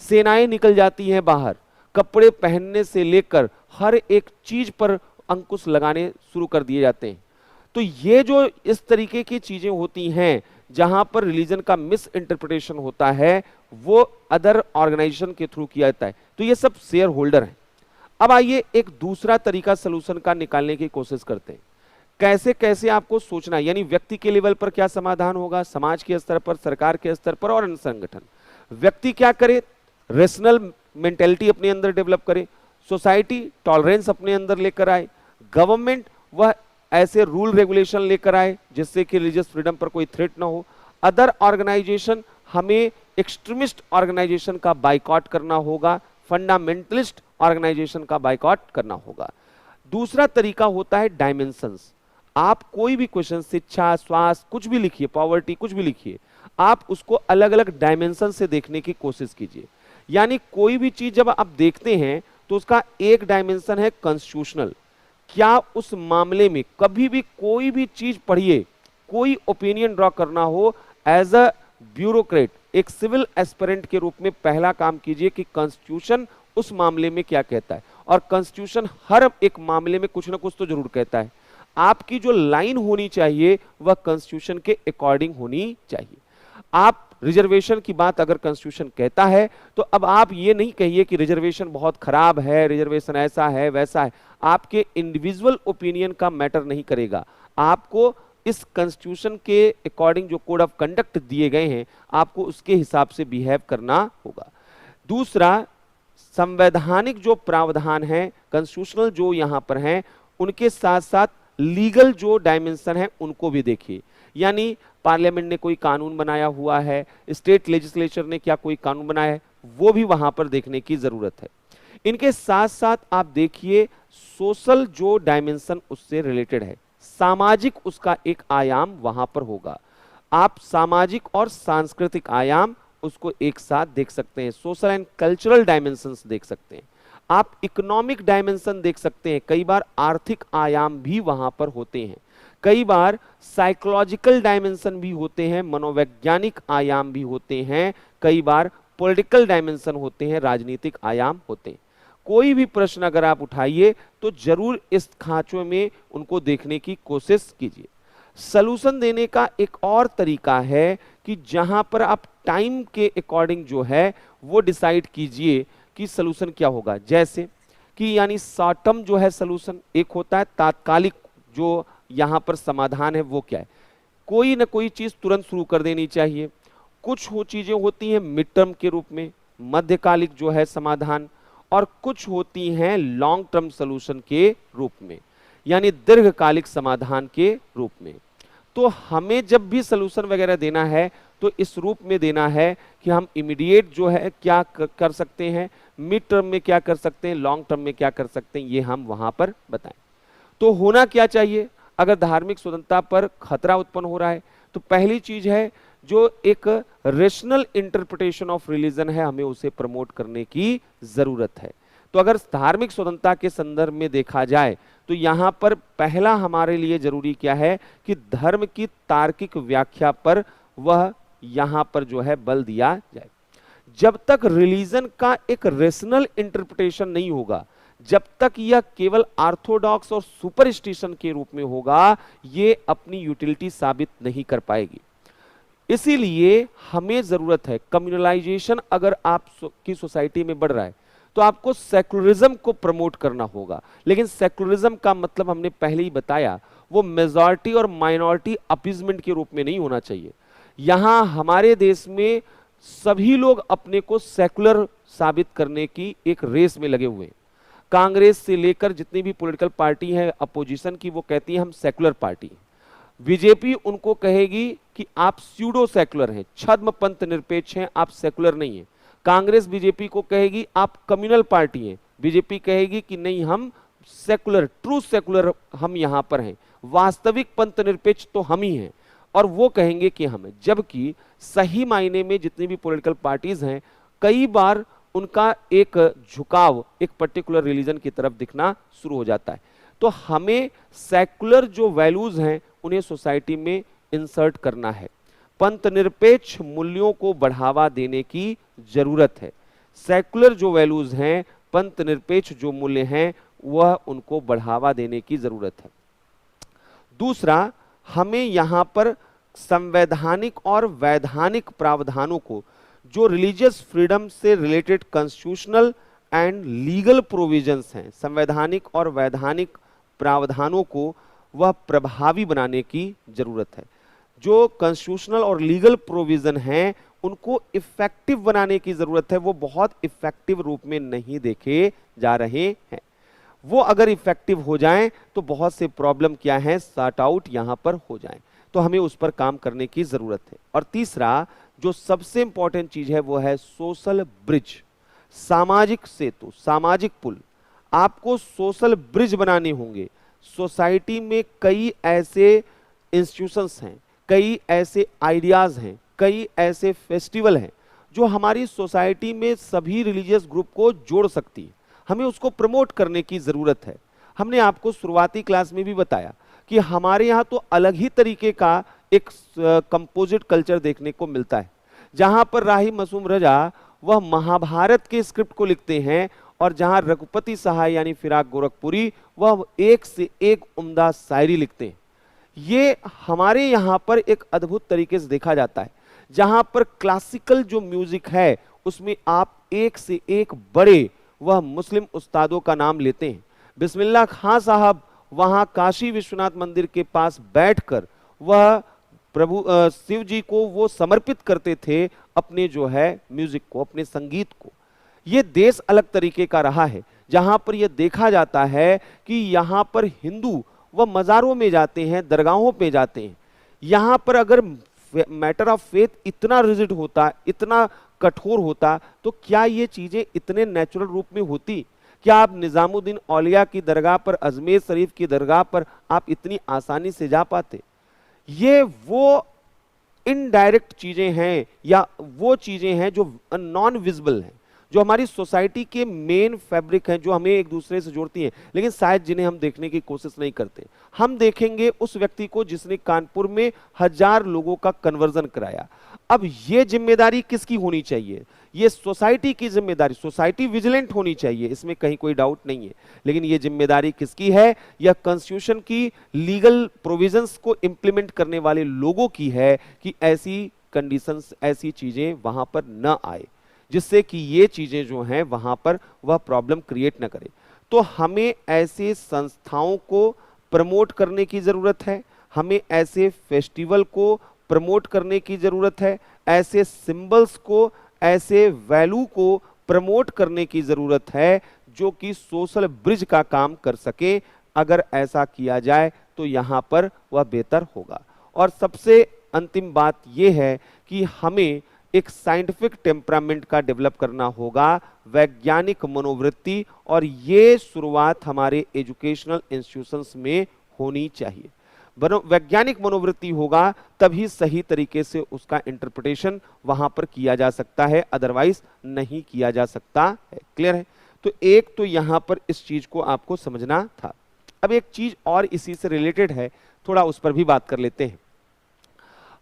सेनाएं निकल जाती हैं बाहर, कपड़े पहनने से लेकर हर एक चीज पर अंकुश लगाने शुरू कर दिए जाते हैं। तो ये जो इस तरीके की चीजें होती हैं जहां पर रिलीजन का मिस इंटरप्रिटेशन होता है, वो अदर ऑर्गेनाइजेशन के थ्रू किया जाता है। तो ये सब शेयर होल्डर हैं। अब आइए एक दूसरा तरीका सोल्यूशन का निकालने की कोशिश करते हैं। कैसे कैसे आपको सोचना, यानी व्यक्ति के लेवल पर क्या समाधान होगा, समाज के स्तर पर, सरकार के स्तर पर और अन्य संगठन। व्यक्ति क्या करे, रेशनल मेंटेलिटी अपने अंदर डेवलप करे, सोसाइटी टॉलरेंस अपने अंदर लेकर आए, गवर्नमेंट वह ऐसे रूल रेगुलेशन लेकर आए जिससे कि रिलीजियस फ्रीडम पर कोई थ्रेट ना हो, अदर ऑर्गेनाइजेशन, हमें एक्सट्रीमिस्ट ऑर्गेनाइजेशन का बाइकॉट करना होगा, फंडामेंटलिस्ट ऑर्गेनाइजेशन का बाइकॉट करना होगा। दूसरा तरीका होता है डायमेंशंस। आप कोई भी क्वेश्चन, शिक्षा, स्वास्थ्य, कुछ भी लिखिए, पॉवर्टी, कुछ भी लिखिए, आप उसको अलग अलग डायमेंशन से देखने की कोशिश कीजिए। यानी कोई भी चीज जब आप देखते हैं तो उसका एक डायमेंशन है कॉन्स्टिट्यूशनल। क्या उस मामले में कभी भी कोई भी चीज पढ़िए, कोई ओपिनियन ड्रॉ करना हो, एज अ ब्यूरोक्रेट, एक सिविल एस्पिरेंट के रूप में पहला काम कीजिए कि कॉन्स्टिट्यूशन उस मामले में क्या कहता है। और कॉन्स्टिट्यूशन हर एक मामले में कुछ ना कुछ तो जरूर कहता है। आपकी जो लाइन होनी चाहिए वह कॉन्स्टिट्यूशन के अकॉर्डिंग होनी चाहिए। आप रिजर्वेशन की बात अगर कॉन्स्टिट्यूशन कहता है तो अब आप ये नहीं कहिए कि रिजर्वेशन बहुत खराब है, रिजर्वेशन ऐसा है वैसा है। आपके इंडिविजुअल ओपिनियन का मैटर नहीं करेगा। आपको इस कॉन्स्टिट्यूशन के अकॉर्डिंग जो कोड ऑफ कंडक्ट दिए गए हैं, आपको उसके हिसाब से बिहेव करना होगा। दूसरा, संवैधानिक जो प्रावधान है, कॉन्स्टिट्यूशनल जो यहां पर हैं, उनके साथ साथ लीगल जो डायमेंशन है उनको भी देखिए। यानी पार्लियामेंट ने कोई कानून बनाया हुआ है, स्टेट लेजिस्लेचर ने क्या कोई कानून बनाया है, वो भी वहां पर देखने की जरूरत है। इनके साथ साथ आप देखिए सोशल जो डायमेंशन उससे रिलेटेड है, सामाजिक उसका एक आयाम वहां पर होगा। आप सामाजिक और सांस्कृतिक आयाम उसको एक साथ देख सकते हैं, सोशल एंड कल्चरल डायमेंशंस देख सकते हैं। आप इकोनॉमिक डायमेंशन देख सकते हैं, कई बार आर्थिक आयाम भी वहां पर होते हैं, कई बार साइकोलॉजिकल डायमेंशन भी होते हैं, मनोवैज्ञानिक आयाम भी होते हैं, कई बार पॉलिटिकल डायमेंशन होते हैं, राजनीतिक आयाम होते हैं। कोई भी प्रश्न अगर आप उठाइए तो जरूर इस खांचों में उनको देखने की कोशिश कीजिए। सलूशन देने का एक और तरीका है कि जहां पर आप टाइम के अकॉर्डिंग जो है वो डिसाइड कीजिए कि सलूशन क्या होगा। जैसे कि यानी शॉर्ट टर्म जो है सलूशन एक होता है, तात्कालिक जो यहां पर समाधान है वो क्या है, कोई ना कोई चीज तुरंत शुरू कर देनी चाहिए। कुछ हो चीजें होती हैं मिड टर्म के रूप में, मध्यकालिक जो है समाधान, और कुछ होती हैं लॉन्ग टर्म सलूशन के रूप में, यानी दीर्घकालिक समाधान के रूप में। तो हमें जब भी सलूशन वगैरह देना है तो इस रूप में देना है कि हम इमीडिएट जो है क्या कर सकते हैं, मिड टर्म में क्या कर सकते हैं, लॉन्ग टर्म में क्या कर सकते हैं, ये हम वहां पर बताएं। तो होना क्या चाहिए, अगर धार्मिक स्वतंत्रता पर खतरा उत्पन्न हो रहा है तो पहली चीज है जो एक रेशनल इंटरप्रिटेशन ऑफ रिलीजन है, हमें उसे प्रमोट करने की जरूरत है। तो अगर धार्मिक स्वतंत्रता के संदर्भ में देखा जाए तो यहां पर पहला हमारे लिए जरूरी क्या है कि धर्म की तार्किक व्याख्या पर वह यहां पर जो है बल दिया जाए। जब तक रिलीजन का एक रेशनल इंटरप्रिटेशन नहीं होगा, जब तक यह केवल ऑर्थोडॉक्स और सुपरस्टिशन के रूप में होगा, ये अपनी यूटिलिटी साबित नहीं कर पाएगी। इसीलिए हमें जरूरत है कम्युनलाइजेशन अगर आप की सोसाइटी में बढ़ रहा है तो आपको सेकुलरिज्म को प्रमोट करना होगा। लेकिन सेकुलरिज्म का मतलब हमने पहले ही बताया, वो मेजॉरिटी और माइनॉरिटी अपीजमेंट के रूप में नहीं होना चाहिए। यहां हमारे देश में सभी लोग अपने को सेकुलर साबित करने की एक रेस में लगे हुए हैं। कांग्रेस से लेकर जितनी भी पॉलिटिकल पार्टी है अपोजिशन की, वो कहती है हम सेकुलर पार्टी। बीजेपी उनको कहेगी कि आप स्यूडो सेकुलर हैं, छद्म पंथ निरपेक्ष हैं, आप सेकुलर नहीं हैं। कांग्रेस बीजेपी को कहेगी आप कम्युनल पार्टी हैं, बीजेपी कहेगी कि नहीं हम सेकुलर, ट्रू सेकुलर हम यहां पर हैं, वास्तविक पंथ निरपेक्ष तो हम ही हैं, और वो कहेंगे कि हम हैं। जबकि सही मायने में जितनी भी पॉलिटिकल पार्टीज हैं कई बार उनका एक झुकाव एक पर्टिकुलर रिलीजन की तरफ दिखना शुरू हो जाता है। तो हमें सेकुलर जो वैल्यूज हैं उन्हें सोसाइटी में इंसर्ट करना है। पंथ निरपेक्ष मूल्यों को बढ़ावा देने की जरूरत है। सेकुलर जो वैल्यूज हैं, पंथ निरपेक्ष जो मूल्य हैं, वह उनको बढ़ावा देने की जरूरत है। दूसरा, हमें यहां पर संवैधानिक और वैधानिक प्रावधानों को, जो रिलीजियस फ्रीडम से related constitutional and legal provisions हैं, संवैधानिक और वैधानिक प्रावधानों को वह प्रभावी बनाने की जरूरत है। जो कॉन्स्टिट्यूशनल और लीगल प्रोविजन हैं उनको इफेक्टिव बनाने की जरूरत है। वो बहुत इफेक्टिव रूप में नहीं देखे जा रहे हैं। वो अगर इफेक्टिव हो जाएं तो बहुत से प्रॉब्लम क्या है सॉर्ट आउट यहां पर हो जाएं। तो हमें उस पर काम करने की जरूरत है। और तीसरा जो सबसे इंपॉर्टेंट चीज है वो है सोशल ब्रिज, सामाजिक सेतु, सामाजिक पुल। आपको सोशल ब्रिज बनाने होंगे। सोसाइटी में कई ऐसे इंस्टीट्यूशंस हैं, कई ऐसे आइडियाज हैं, कई ऐसे फेस्टिवल हैं जो हमारी सोसाइटी में सभी रिलीजियस ग्रुप को जोड़ सकती है। हमें उसको प्रमोट करने की जरूरत है। हमने आपको शुरुआती क्लास में भी बताया कि हमारे यहाँ तो अलग ही तरीके का एक कंपोजिट कल्चर देखने को मिलता है, जहां पर राही मासूम रजा वह महाभारत के स्क्रिप्ट को लिखते हैं और जहां रघुपति सहाय यानी फिराक गोरखपुरी वह एक से एक उम्दा शायरी लिखते हैं। ये हमारे यहाँ पर एक अद्भुत तरीके से देखा जाता है, जहां पर क्लासिकल जो म्यूजिक है उसमें आप एक से एक बड़े वह मुस्लिम उस्तादों का नाम लेते हैं। बिस्मिल्लाह खां साहब वहां काशी विश्वनाथ मंदिर के पास बैठकर वह प्रभु शिव जी को वो समर्पित करते थे अपने जो है म्यूजिक को, अपने संगीत को। ये देश अलग तरीके का रहा है जहां पर यह देखा जाता है कि यहां पर हिंदू वह मज़ारों में जाते हैं, दरगाहों पे जाते हैं। यहाँ पर अगर मैटर ऑफ फेथ इतना रिजिड होता, इतना कठोर होता, तो क्या ये चीज़ें इतने नेचुरल रूप में होती? क्या आप निज़ामुद्दीन औलिया की दरगाह पर, अजमेर शरीफ की दरगाह पर आप इतनी आसानी से जा पाते? ये वो इनडायरेक्ट चीज़ें हैं या वो चीज़ें हैं जो नॉन विजिबल हैं, जो हमारी सोसाइटी के मेन फैब्रिक हैं, जो हमें एक दूसरे से जोड़ती हैं, लेकिन शायद जिन्हें हम देखने की कोशिश नहीं करते। हम देखेंगे उस व्यक्ति को जिसने कानपुर में 1000 लोगों का कन्वर्जन कराया। अब ये जिम्मेदारी किसकी होनी चाहिए? ये सोसाइटी की जिम्मेदारी। सोसाइटी विजिलेंट होनी चाहिए, इसमें कहीं कोई डाउट नहीं है, लेकिन ये जिम्मेदारी किसकी है? यह कॉन्स्टिट्यूशन की लीगल प्रोविजंस को इंप्लीमेंट करने वाले लोगों की है कि ऐसी कंडीशंस, ऐसी चीजें वहां पर न आए, जिससे कि ये चीजें जो हैं वहां पर वह प्रॉब्लम क्रिएट न करे। तो हमें ऐसे संस्थाओं को प्रमोट करने की जरूरत है, हमें ऐसे फेस्टिवल को प्रमोट करने की जरूरत है, ऐसे सिंबल्स को, ऐसे वैल्यू को प्रमोट करने की जरूरत है जो कि सोशल ब्रिज का काम कर सके। अगर ऐसा किया जाए तो यहाँ पर वह बेहतर होगा। और सबसे अंतिम बात यह है कि हमें एक साइंटिफिक टेम्परामेंट का डेवलप करना होगा, वैज्ञानिक मनोवृत्ति, और ये शुरुआत हमारे एजुकेशनल इंस्टीट्यूशंस में होनी चाहिए। वैज्ञानिक मनोवृत्ति होगा तभी सही तरीके से उसका इंटरप्रिटेशन वहां पर किया जा सकता है, अदरवाइज नहीं किया जा सकता है। क्लियर है? तो एक तो यहां पर इस चीज को आपको समझना था। अब एक चीज और इसी से रिलेटेड है, थोड़ा उस पर भी बात कर लेते हैं।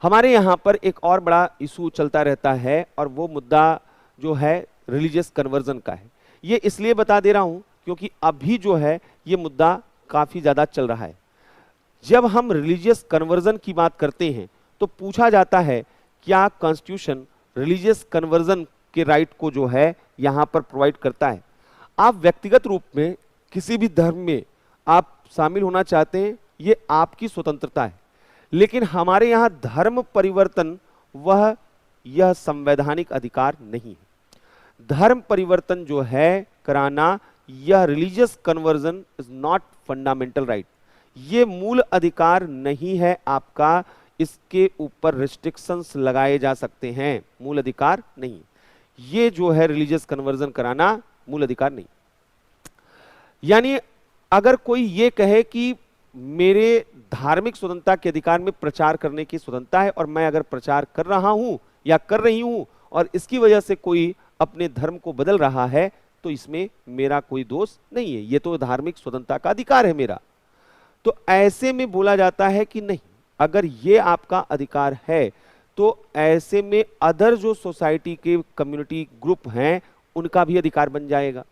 हमारे यहां पर एक और बड़ा इशू चलता रहता है और वो मुद्दा जो है रिलीजियस कन्वर्जन का है। ये इसलिए बता दे रहा हूं क्योंकि अभी जो है ये मुद्दा काफी ज्यादा चल रहा है। जब हम रिलीजियस कन्वर्जन की बात करते हैं तो पूछा जाता है क्या कॉन्स्टिट्यूशन रिलीजियस कन्वर्जन के राइट को जो है यहां पर प्रोवाइड करता है। आप व्यक्तिगत रूप में किसी भी धर्म में आप शामिल होना चाहते हैं, ये आपकी स्वतंत्रता है, लेकिन हमारे यहां धर्म परिवर्तन वह यह संवैधानिक अधिकार नहीं है। धर्म परिवर्तन जो है कराना, यह religious conversion is not fundamental right, ये मूल अधिकार नहीं है आपका, इसके ऊपर रिस्ट्रिक्शंस लगाए जा सकते हैं, मूल अधिकार नहीं। ये जो है रिलीजियस कन्वर्जन कराना मूल अधिकार नहीं। यानी अगर कोई ये कहे कि मेरे धार्मिक स्वतंत्रता के अधिकार में प्रचार करने की स्वतंत्रता है और मैं अगर प्रचार कर रहा हूं या कर रही हूं और इसकी वजह से कोई अपने धर्म को बदल रहा है तो इसमें मेरा कोई दोष नहीं है, ये तो धार्मिक स्वतंत्रता का अधिकार है मेरा। तो ऐसे में बोला जाता है कि नहीं, अगर ये आपका अधिकार है तो ऐसे में अदर जो सोसाइटी के कम्युनिटी ग्रुप हैं उनका भी अधिकार बन जाएगा।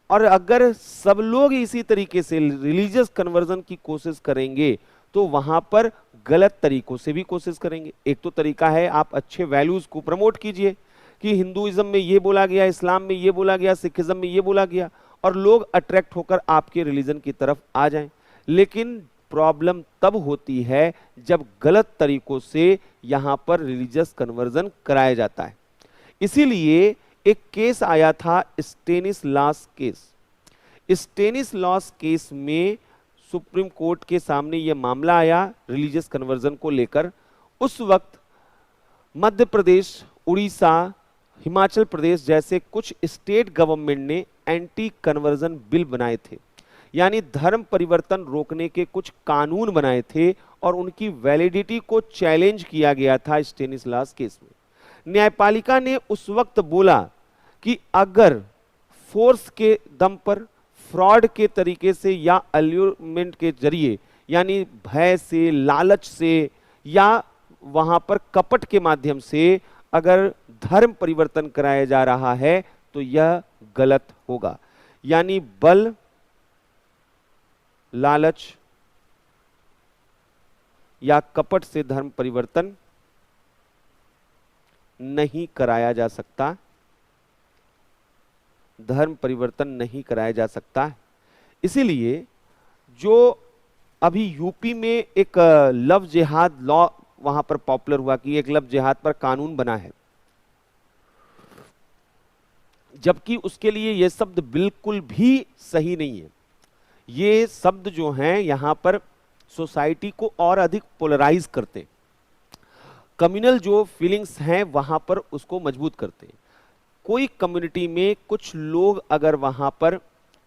और अगर सब लोग इसी तरीके से रिलीजियस कन्वर्जन की कोशिश करेंगे तो वहां पर गलत तरीकों से भी कोशिश करेंगे। एक तो तरीका है आप अच्छे वैल्यूज को प्रमोट कीजिए कि हिंदुइज्म में ये बोला गया, इस्लाम में ये बोला गया, सिखिज्म में ये बोला गया, और लोग अट्रैक्ट होकर आपके रिलीजन की तरफ आ जाएं। लेकिन प्रॉब्लम तब होती है जब गलत तरीकों से यहां पर रिलीजियस कन्वर्जन कराया जाता है। इसीलिए एक केस आया था स्टेनिसलॉस केस। स्टेनिसलॉस केस में सुप्रीम कोर्ट के सामने यह मामला आया रिलीजियस कन्वर्जन को लेकर। उस वक्त मध्य प्रदेश, उड़ीसा, हिमाचल प्रदेश जैसे कुछ स्टेट गवर्नमेंट ने एंटी कन्वर्जन बिल बनाए थे, यानी धर्म परिवर्तन रोकने के कुछ कानून बनाए थे और उनकी वैलिडिटी को चैलेंज किया गया था स्टेनिसलॉस केस में। न्यायपालिका ने उस वक्त बोला कि अगर फोर्स के दम पर, फ्रॉड के तरीके से या अल्यूरमेंट के जरिए, यानी भय से, लालच से या वहां पर कपट के माध्यम से अगर धर्म परिवर्तन कराया जा रहा है तो यह गलत होगा। यानी बल, लालच या कपट से धर्म परिवर्तन नहीं कराया जा सकता, धर्म परिवर्तन नहीं कराया जा सकता। इसीलिए जो अभी यूपी में एक लव जिहाद लॉ वहां पर पॉपुलर हुआ कि एक लव जिहाद पर कानून बना है, जबकि उसके लिए यह शब्द बिल्कुल भी सही नहीं है। ये शब्द जो हैं यहां पर सोसाइटी को और अधिक पोलराइज करते, कम्युनल जो फीलिंग्स हैं वहां पर उसको मजबूत करते। कोई कम्युनिटी में कुछ लोग अगर वहां पर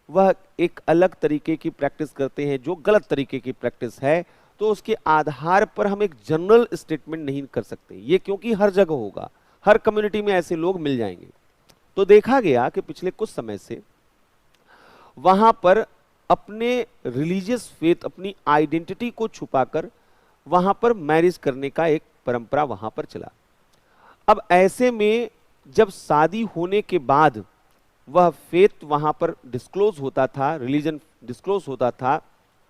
वह एक अलग तरीके की प्रैक्टिस करते हैं जो गलत तरीके की प्रैक्टिस है, तो उसके आधार पर हम एक जनरल स्टेटमेंट नहीं कर सकते, ये क्योंकि हर जगह होगा, हर कम्युनिटी में ऐसे लोग मिल जाएंगे। तो देखा गया कि पिछले कुछ समय से वहां पर अपने रिलीजियस फेथ, अपनी आइडेंटिटी को छुपाकर वहां पर मैरिज करने का एक परंपरा वहां पर चला। अब ऐसे में जब शादी होने के बाद वह फेथ वहां पर डिस्क्लोज होता था, रिलीजन डिस्क्लोज होता था,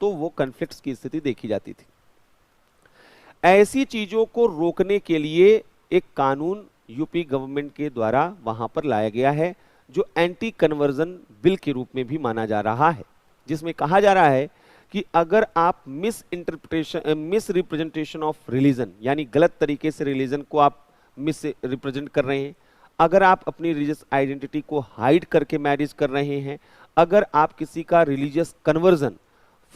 तो वो कॉन्फ्लिक्ट्स की स्थिति देखी जाती थी। ऐसी चीजों को रोकने के लिए एक कानून यूपी गवर्नमेंट के द्वारा वहां पर लाया गया है, जो एंटी कन्वर्जन बिल के रूप में भी माना जा रहा है, जिसमें कहा जा रहा है कि अगर आप मिस रिप्रेजेंटेशन ऑफ रिलीजन, यानी गलत तरीके से रिलीजन को आप मिस रिप्रेजेंट कर रहे हैं, अगर आप अपनी रिलीजियस आइडेंटिटी को हाइड करके मैरिज कर रहे हैं, अगर आप किसी का रिलीजियस कन्वर्जन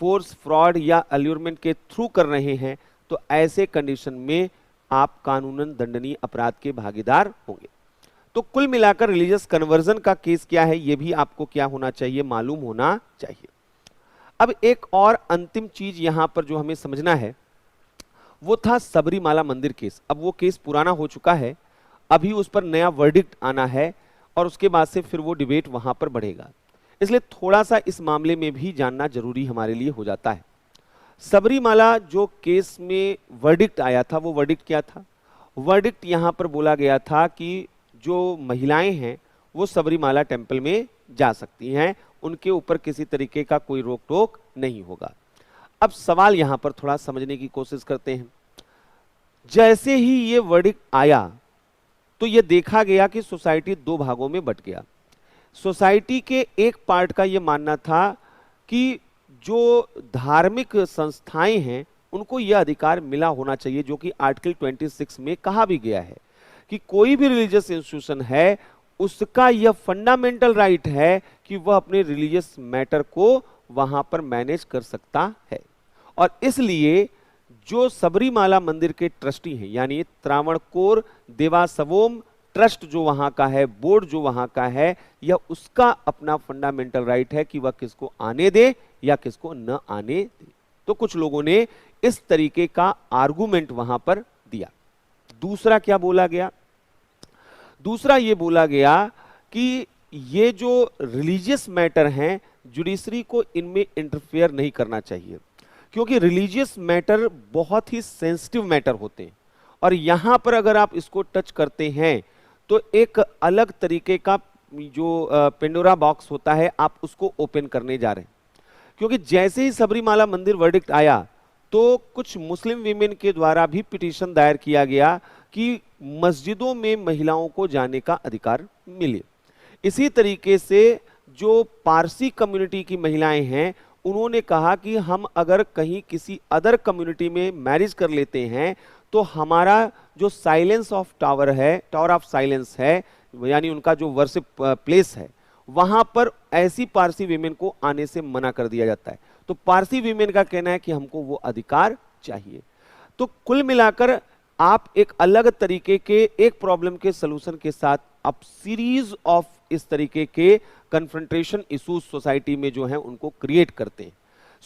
फोर्स, फ्रॉड या अल्यूरमेंट के थ्रू कर रहे हैं, तो ऐसे कंडीशन में आप कानूनन दंडनीय अपराध के भागीदार होंगे। तो कुल मिलाकर रिलीजियस कन्वर्जन का केस क्या है, यह भी आपको क्या होना चाहिए, मालूम होना चाहिए। अब एक और अंतिम चीज यहां पर जो हमें समझना है वो था सबरीमाला मंदिर केस। अब वो केस पुराना हो चुका है, अभी उस पर नया वर्डिक्ट आना है और उसके बाद से फिर वो डिबेट वहां पर बढ़ेगा, इसलिए थोड़ा सा इस मामले में भी जानना जरूरी हमारे लिए हो जाता है। सबरीमाला जो केस में वर्डिक्ट आया था, वो वर्डिक्ट क्या था? वर्डिक्ट यहां पर बोला गया था कि जो महिलाएं हैं वो सबरीमाला टेम्पल में जा सकती हैं, उनके ऊपर किसी तरीके का कोई रोक टोक नहीं होगा। अब सवाल यहां पर थोड़ा समझने की कोशिश करते हैं। जैसे ही ये वर्डिक्ट आया तो ये देखा गया कि सोसाइटी दो भागों में बट गया। सोसाइटी के एक पार्ट का ये मानना था कि जो धार्मिक संस्थाएं हैं उनको यह अधिकार मिला होना चाहिए, जो कि आर्टिकल 26 में कहा भी गया है कि कोई भी रिलीजियस इंस्टीट्यूशन है उसका यह फंडामेंटल राइट है कि वह अपने रिलीजियस मैटर को वहां पर मैनेज कर सकता है। और इसलिए जो सबरीमाला मंदिर के ट्रस्टी हैं, यानी त्रावणकोर देवासवोम ट्रस्ट जो वहां का है, बोर्ड जो वहां का है, यह उसका अपना फंडामेंटल राइट है कि वह किसको आने दे या किसको न आने दे। तो कुछ लोगों ने इस तरीके का आर्गुमेंट वहां पर दिया। दूसरा क्या बोला गया? दूसरा ये बोला गया कि ये जो रिलीजियस मैटर हैं, जुडिशरी को इनमें इंटरफेयर नहीं करना चाहिए, क्योंकि रिलीजियस मैटर बहुत ही सेंसिटिव मैटर होते हैं और यहां पर अगर आप इसको टच करते हैं तो एक अलग तरीके का जो पेंडोरा बॉक्स होता है, आप उसको ओपन करने जा रहे हैं। क्योंकि जैसे ही सबरीमाला मंदिर वर्डिक्ट आया तो कुछ मुस्लिम वीमेन के द्वारा भी पिटीशन दायर किया गया कि मस्जिदों में महिलाओं को जाने का अधिकार मिले। इसी तरीके से जो पारसी कम्युनिटी की महिलाएं हैं उन्होंने कहा कि हम अगर कहीं किसी अदर कम्युनिटी में मैरिज कर लेते हैं तो हमारा जो साइलेंस ऑफ टावर है, टावर ऑफ साइलेंस है, यानी उनका जो वर्शिप प्लेस है, वहां पर ऐसी पारसी वीमेन को आने से मना कर दिया जाता है। तो पारसी वीमेन का कहना है कि हमको वो अधिकार चाहिए। तो कुल मिलाकर आप एक अलग तरीके के एक प्रॉब्लम के सलूशन के साथ आप सीरीज ऑफ इस तरीके के कन्फ्रंटेशन इश्यूज सोसाइटी में जो है उनको क्रिएट करते हैं।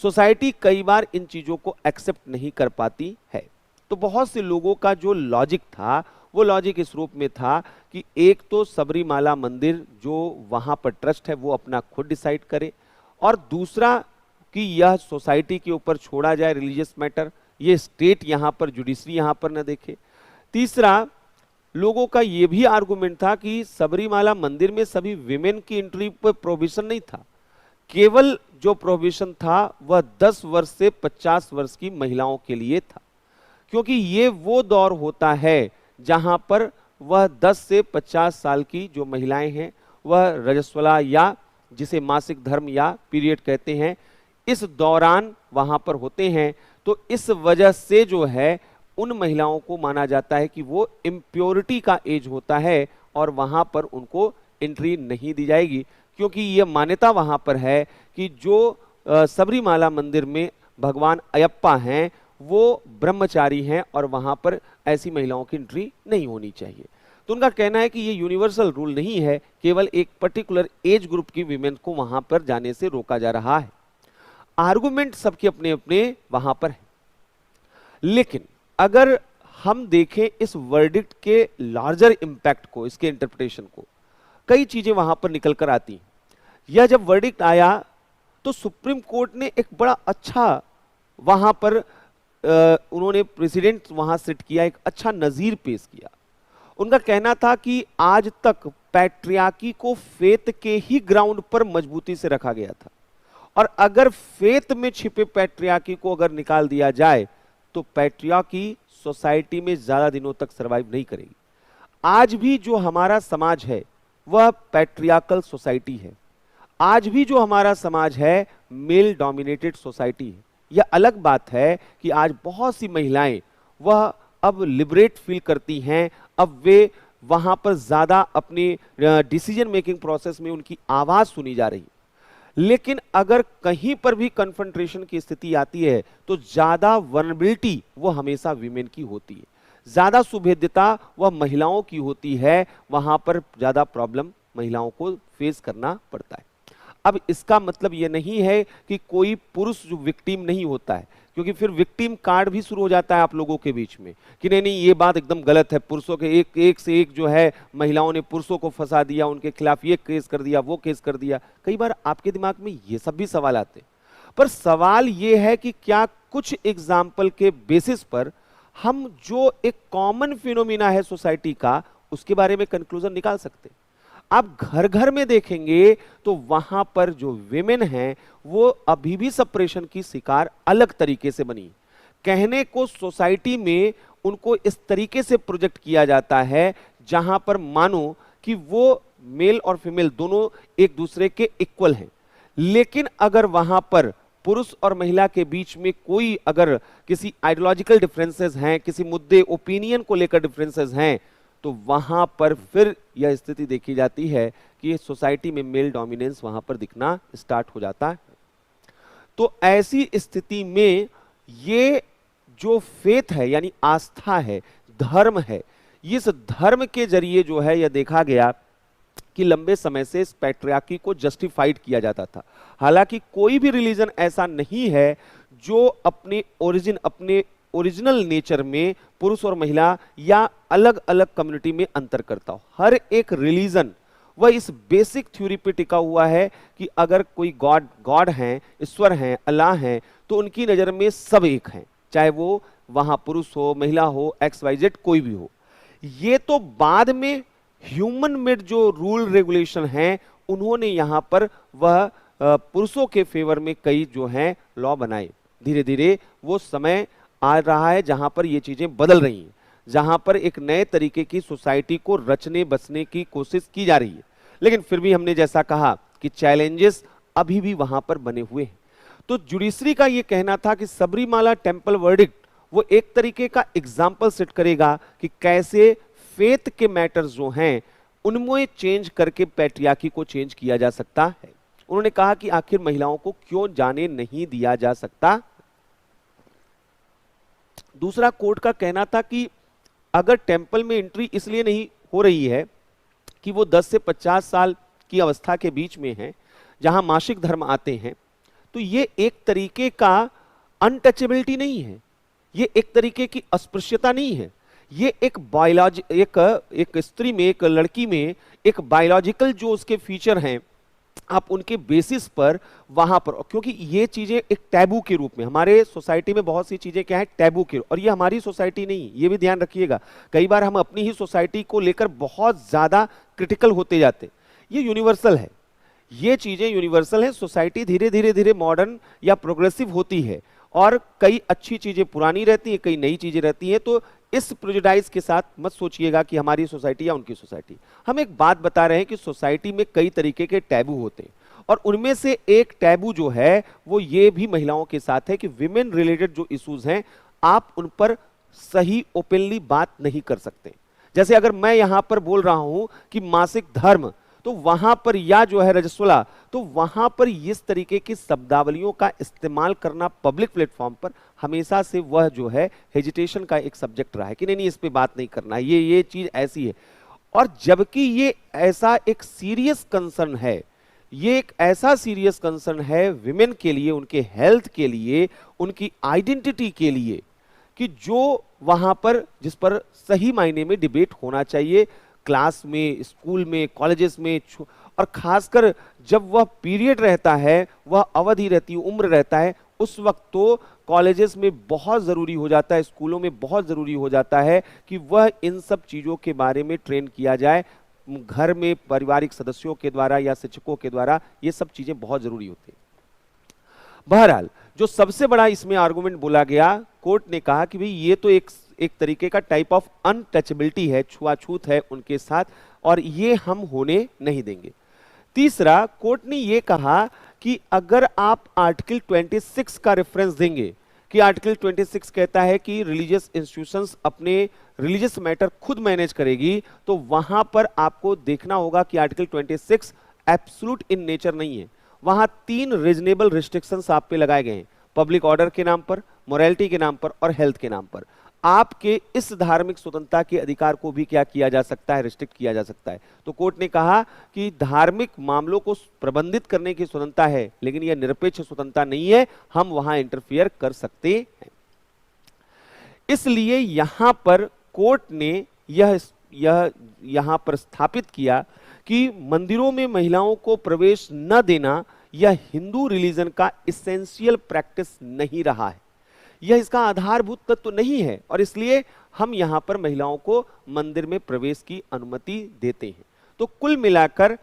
सोसाइटी कई बार इन चीजों को एक्सेप्ट नहीं कर पाती है। तो बहुत से लोगों का जो लॉजिक था वो लॉजिक इस रूप में था कि एक तो सबरीमाला मंदिर जो वहां पर ट्रस्ट है वो अपना खुद डिसाइड करे, और दूसरा कि यह सोसाइटी के ऊपर छोड़ा जाए रिलीजियस मैटर, ये स्टेट यहां पर जुडिशरी यहां पर न देखे। तीसरा, लोगों का यह भी आर्गुमेंट था कि सबरीमाला मंदिर में सभी विमेन की एंट्री पर प्रोहिबिशन नहीं था, केवल जो प्रोहिबिशन था वह 10 वर्ष से 50 वर्ष की महिलाओं के लिए था, क्योंकि ये वो दौर होता है जहां पर वह 10 से 50 साल की जो महिलाएं हैं वह रजस्वला या जिसे मासिक धर्म या पीरियड कहते हैं, इस दौरान वहां पर होते हैं। तो इस वजह से जो है उन महिलाओं को माना जाता है कि वो इम्प्योरिटी का एज होता है और वहां पर उनको एंट्री नहीं दी जाएगी, क्योंकि यह मान्यता वहां पर है कि जो सबरीमाला मंदिर में भगवान अयप्पा हैं वो ब्रह्मचारी हैं और वहां पर ऐसी महिलाओं की एंट्री नहीं होनी चाहिए। तो उनका कहना है कि ये यूनिवर्सल रूल नहीं है, केवल एक पर्टिकुलर एज ग्रुप की विमेन को वहां पर जाने से रोका जा रहा है। आर्गुमेंट सबके अपने अपने वहां पर है, लेकिन अगर हम देखें इस वर्डिक्ट के लार्जर इंपैक्ट को, इसके इंटरप्रिटेशन को, कई चीजें वहां पर निकल कर आती हैं। यह जब वर्डिक्ट आया तो सुप्रीम कोर्ट ने एक बड़ा अच्छा वहां पर उन्होंने प्रेसिडेंट वहां सेट किया, एक अच्छा नजीर पेश किया। उनका कहना था कि आज तक पैट्रियार्की को फेथ के ही ग्राउंड पर मजबूती से रखा गया था, और अगर फेथ में छिपे पैट्रियार्की को अगर निकाल दिया जाए तो पैट्रियार्की सोसाइटी में ज्यादा दिनों तक सरवाइव नहीं करेगी। आज भी जो हमारा समाज है वह पैट्रियार्कल सोसाइटी है। आज भी जो हमारा समाज है मेल डोमिनेटेड सोसाइटी है। यह अलग बात है कि आज बहुत सी महिलाएं वह अब लिबरेट फील करती हैं, अब वे वहां पर ज्यादा अपनी डिसीजन मेकिंग प्रोसेस में उनकी आवाज सुनी जा रही। लेकिन अगर कहीं पर भी कन्फ्रंटेशन की स्थिति आती है तो ज्यादा वल्नरेबिलिटी वो हमेशा विमेन की होती है, ज्यादा सुभेद्यता वह महिलाओं की होती है, वहां पर ज्यादा प्रॉब्लम महिलाओं को फेस करना पड़ता है। अब इसका मतलब यह नहीं है कि कोई पुरुष जो विक्टिम नहीं होता है, क्योंकि फिर विक्टिम कार्ड भी शुरू हो जाता है आप लोगों के बीच में कि नहीं नहीं ये बात एकदम गलत है, पुरुषों के एक से एक जो है महिलाओं ने पुरुषों को फंसा दिया, उनके खिलाफ ये केस कर दिया, वो केस कर दिया। कई बार आपके दिमाग में ये सब भी सवाल आते हैं, पर सवाल ये है कि क्या कुछ एग्जाम्पल के बेसिस पर हम जो एक कॉमन फिनोमिना है सोसाइटी का उसके बारे में कंक्लूजन निकाल सकते हैं। आप घर घर में देखेंगे तो वहां पर जो विमेन हैं वो अभी भी सप्रेशन की शिकार अलग तरीके से बनी। कहने को सोसाइटी में उनको इस तरीके से प्रोजेक्ट किया जाता है जहां पर मानो कि वो मेल और फीमेल दोनों एक दूसरे के इक्वल हैं, लेकिन अगर वहां पर पुरुष और महिला के बीच में कोई अगर किसी आइडियोलॉजिकल डिफरेंसेस हैं, किसी मुद्दे ओपिनियन को लेकर डिफरेंसेस हैं, तो वहां पर फिर यह स्थिति देखी जाती है कि सोसाइटी में मेल डोमिनेंस वहां पर दिखना स्टार्ट हो जाता है। तो ऐसी स्थिति में ये जो फेथ है यानी आस्था है, धर्म है, इस धर्म के जरिए जो है यह देखा गया कि लंबे समय से इस पैट्रियार्की को जस्टिफाइड किया जाता था। हालांकि कोई भी रिलीजन ऐसा नहीं है जो अपने ओरिजिनल नेचर में पुरुष और महिला या अलग अलग कम्युनिटी में अंतर करता हो। हर एक रिलीजन वह इस बेसिक थ्योरी पे टिका हुआ है कि अगर कोई गॉड हैं, ईश्वर हैं, अल्लाह हैं, तो उनकी नज़र में सब एक हैं, चाहे वो वहां पुरुष हो, महिला हो, XYZ कोई भी हो। ये तो बाद में ह्यूमन मेड जो रूल रेगुलेशन हैं उन्होंने यहां पर वह पुरुषों के फेवर में कई जो हैं लॉ बनाए। धीरे धीरे वो समय आ रहा है जहां पर ये चीजें बदल रही हैं, जहां पर एक नए तरीके की सोसाइटी को रचने बसने की कोशिश की जा रही है। लेकिन फिर भी हमने जैसा कहा कि चैलेंजेस अभी भी वहां पर बने हुए हैं। तो जुडिशरी का ये कहना था कि सबरीमाला टेम्पल वर्डिक्ट वो एक तरीके का एग्जाम्पल सेट करेगा कि कैसे फेथ के मैटर्स जो हैं उनमें चेंज करके पैट्रियार्की को चेंज किया जा सकता है। उन्होंने कहा कि आखिर महिलाओं को क्यों जाने नहीं दिया जा सकता। दूसरा कोर्ट का कहना था कि अगर टेंपल में एंट्री इसलिए नहीं हो रही है कि वो 10 से 50 साल की अवस्था के बीच में है जहां मासिक धर्म आते हैं, तो ये एक तरीके का अनटचेबिलिटी नहीं है, ये एक तरीके की अस्पृश्यता नहीं है, ये एक एक स्त्री में, एक लड़की में एक बायोलॉजिकल जो उसके फीचर हैं आप उनके बेसिस पर वहां पर, क्योंकि ये चीजें एक टैबू के रूप में हमारे सोसाइटी में बहुत सी चीजें क्या है टैबू के, और ये हमारी सोसाइटी नहीं, ये भी ध्यान रखिएगा। कई बार हम अपनी ही सोसाइटी को लेकर बहुत ज्यादा क्रिटिकल होते जाते, ये यूनिवर्सल है, ये चीजें यूनिवर्सल है। सोसाइटी धीरे धीरे धीरे मॉडर्न या प्रोग्रेसिव होती है और कई अच्छी चीजें पुरानी रहती है, कई नई चीजें रहती है। तो इस प्रेजुडाइज के साथ मत सोचिएगा कि हमारी सोसाइटी या उनकी सोसाइटी। हम एक बात बता रहे हैं कि सोसाइटी में कई तरीके के टैबू होते हैं और उनमें से एक टैबू जो है वो ये भी महिलाओं के साथ है कि विमेन रिलेटेड जो इश्यूज हैं आप उन पर सही ओपनली बात नहीं कर सकते। जैसे अगर मैं यहां पर बोल रहा हूं कि मासिक धर्म, तो वहां पर या जो है रजस्वला, तो वहां पर इस तरीके की शब्दावलियों का इस्तेमाल करना पब्लिक प्लेटफॉर्म पर हमेशा से वह जो है हेजिटेशन का एक सब्जेक्ट रहा है कि नहीं नहीं इस पे बात नहीं करना, ये चीज ऐसी है। और जबकि ये ऐसा एक सीरियस कंसर्न है, ये एक ऐसा सीरियस कंसर्न है विमेन के लिए, उनके हेल्थ के लिए, उनकी आइडेंटिटी के लिए, कि जो वहां पर जिस पर सही मायने में डिबेट होना चाहिए क्लास में, स्कूल में, कॉलेजेस में, और खासकर जब वह पीरियड रहता है, वह अवधि रहती है, उम्र रहता है, उस वक्त तो कॉलेजेस में बहुत ज़रूरी हो जाता है, स्कूलों में बहुत ज़रूरी हो जाता है कि वह इन सब चीज़ों के बारे में ट्रेन किया जाए। घर में पारिवारिक सदस्यों के द्वारा या शिक्षकों के द्वारा ये सब चीज़ें बहुत ज़रूरी होती हैं। बहरहाल जो सबसे बड़ा इसमें आर्गुमेंट बोला गया, कोर्ट ने कहा कि भाई ये तो एक तरीके का टाइप ऑफ अनटचेबिलिटी है, छुआछूत है उनके साथ, और ये हम होने नहीं देंगे। तीसरा, कोर्ट ने ये कहा कि अगर आप आर्टिकल 26 का रेफरेंस देंगे कि आर्टिकल 26 कहता है कि रिलीजियस इंस्टीट्यूशंस अपने रिलीजियस मैटर खुद मैनेज करेगी, तो वहां पर आपको देखना होगा कि आर्टिकल 26 एब्सोल्यूट इन नेचर नहीं है। वहां 3 रीजनेबल रिस्ट्रिक्शंस आप पे लगाए गए हैं, पब्लिक ऑर्डर के नाम पर, मोरालिटी के नाम पर और हेल्थ के नाम पर। आपके इस धार्मिक स्वतंत्रता के अधिकार को भी क्या किया जा सकता है, रिस्ट्रिक्ट किया जा सकता है। तो कोर्ट ने कहा कि धार्मिक मामलों को प्रबंधित करने की स्वतंत्रता है, लेकिन यह निरपेक्ष स्वतंत्रता नहीं है, हम वहां इंटरफियर कर सकते हैं। इसलिए यहां पर कोर्ट ने यह यहां पर स्थापित किया कि मंदिरों में महिलाओं को प्रवेश न देना यह हिंदू रिलीजन का इसेंशियल प्रैक्टिस नहीं रहा है, यह इसका आधारभूत तत्व नहीं है, और इसलिए हम यहां पर महिलाओं को मंदिर में प्रवेश की अनुमति देते हैं। तो कुल मिलाकर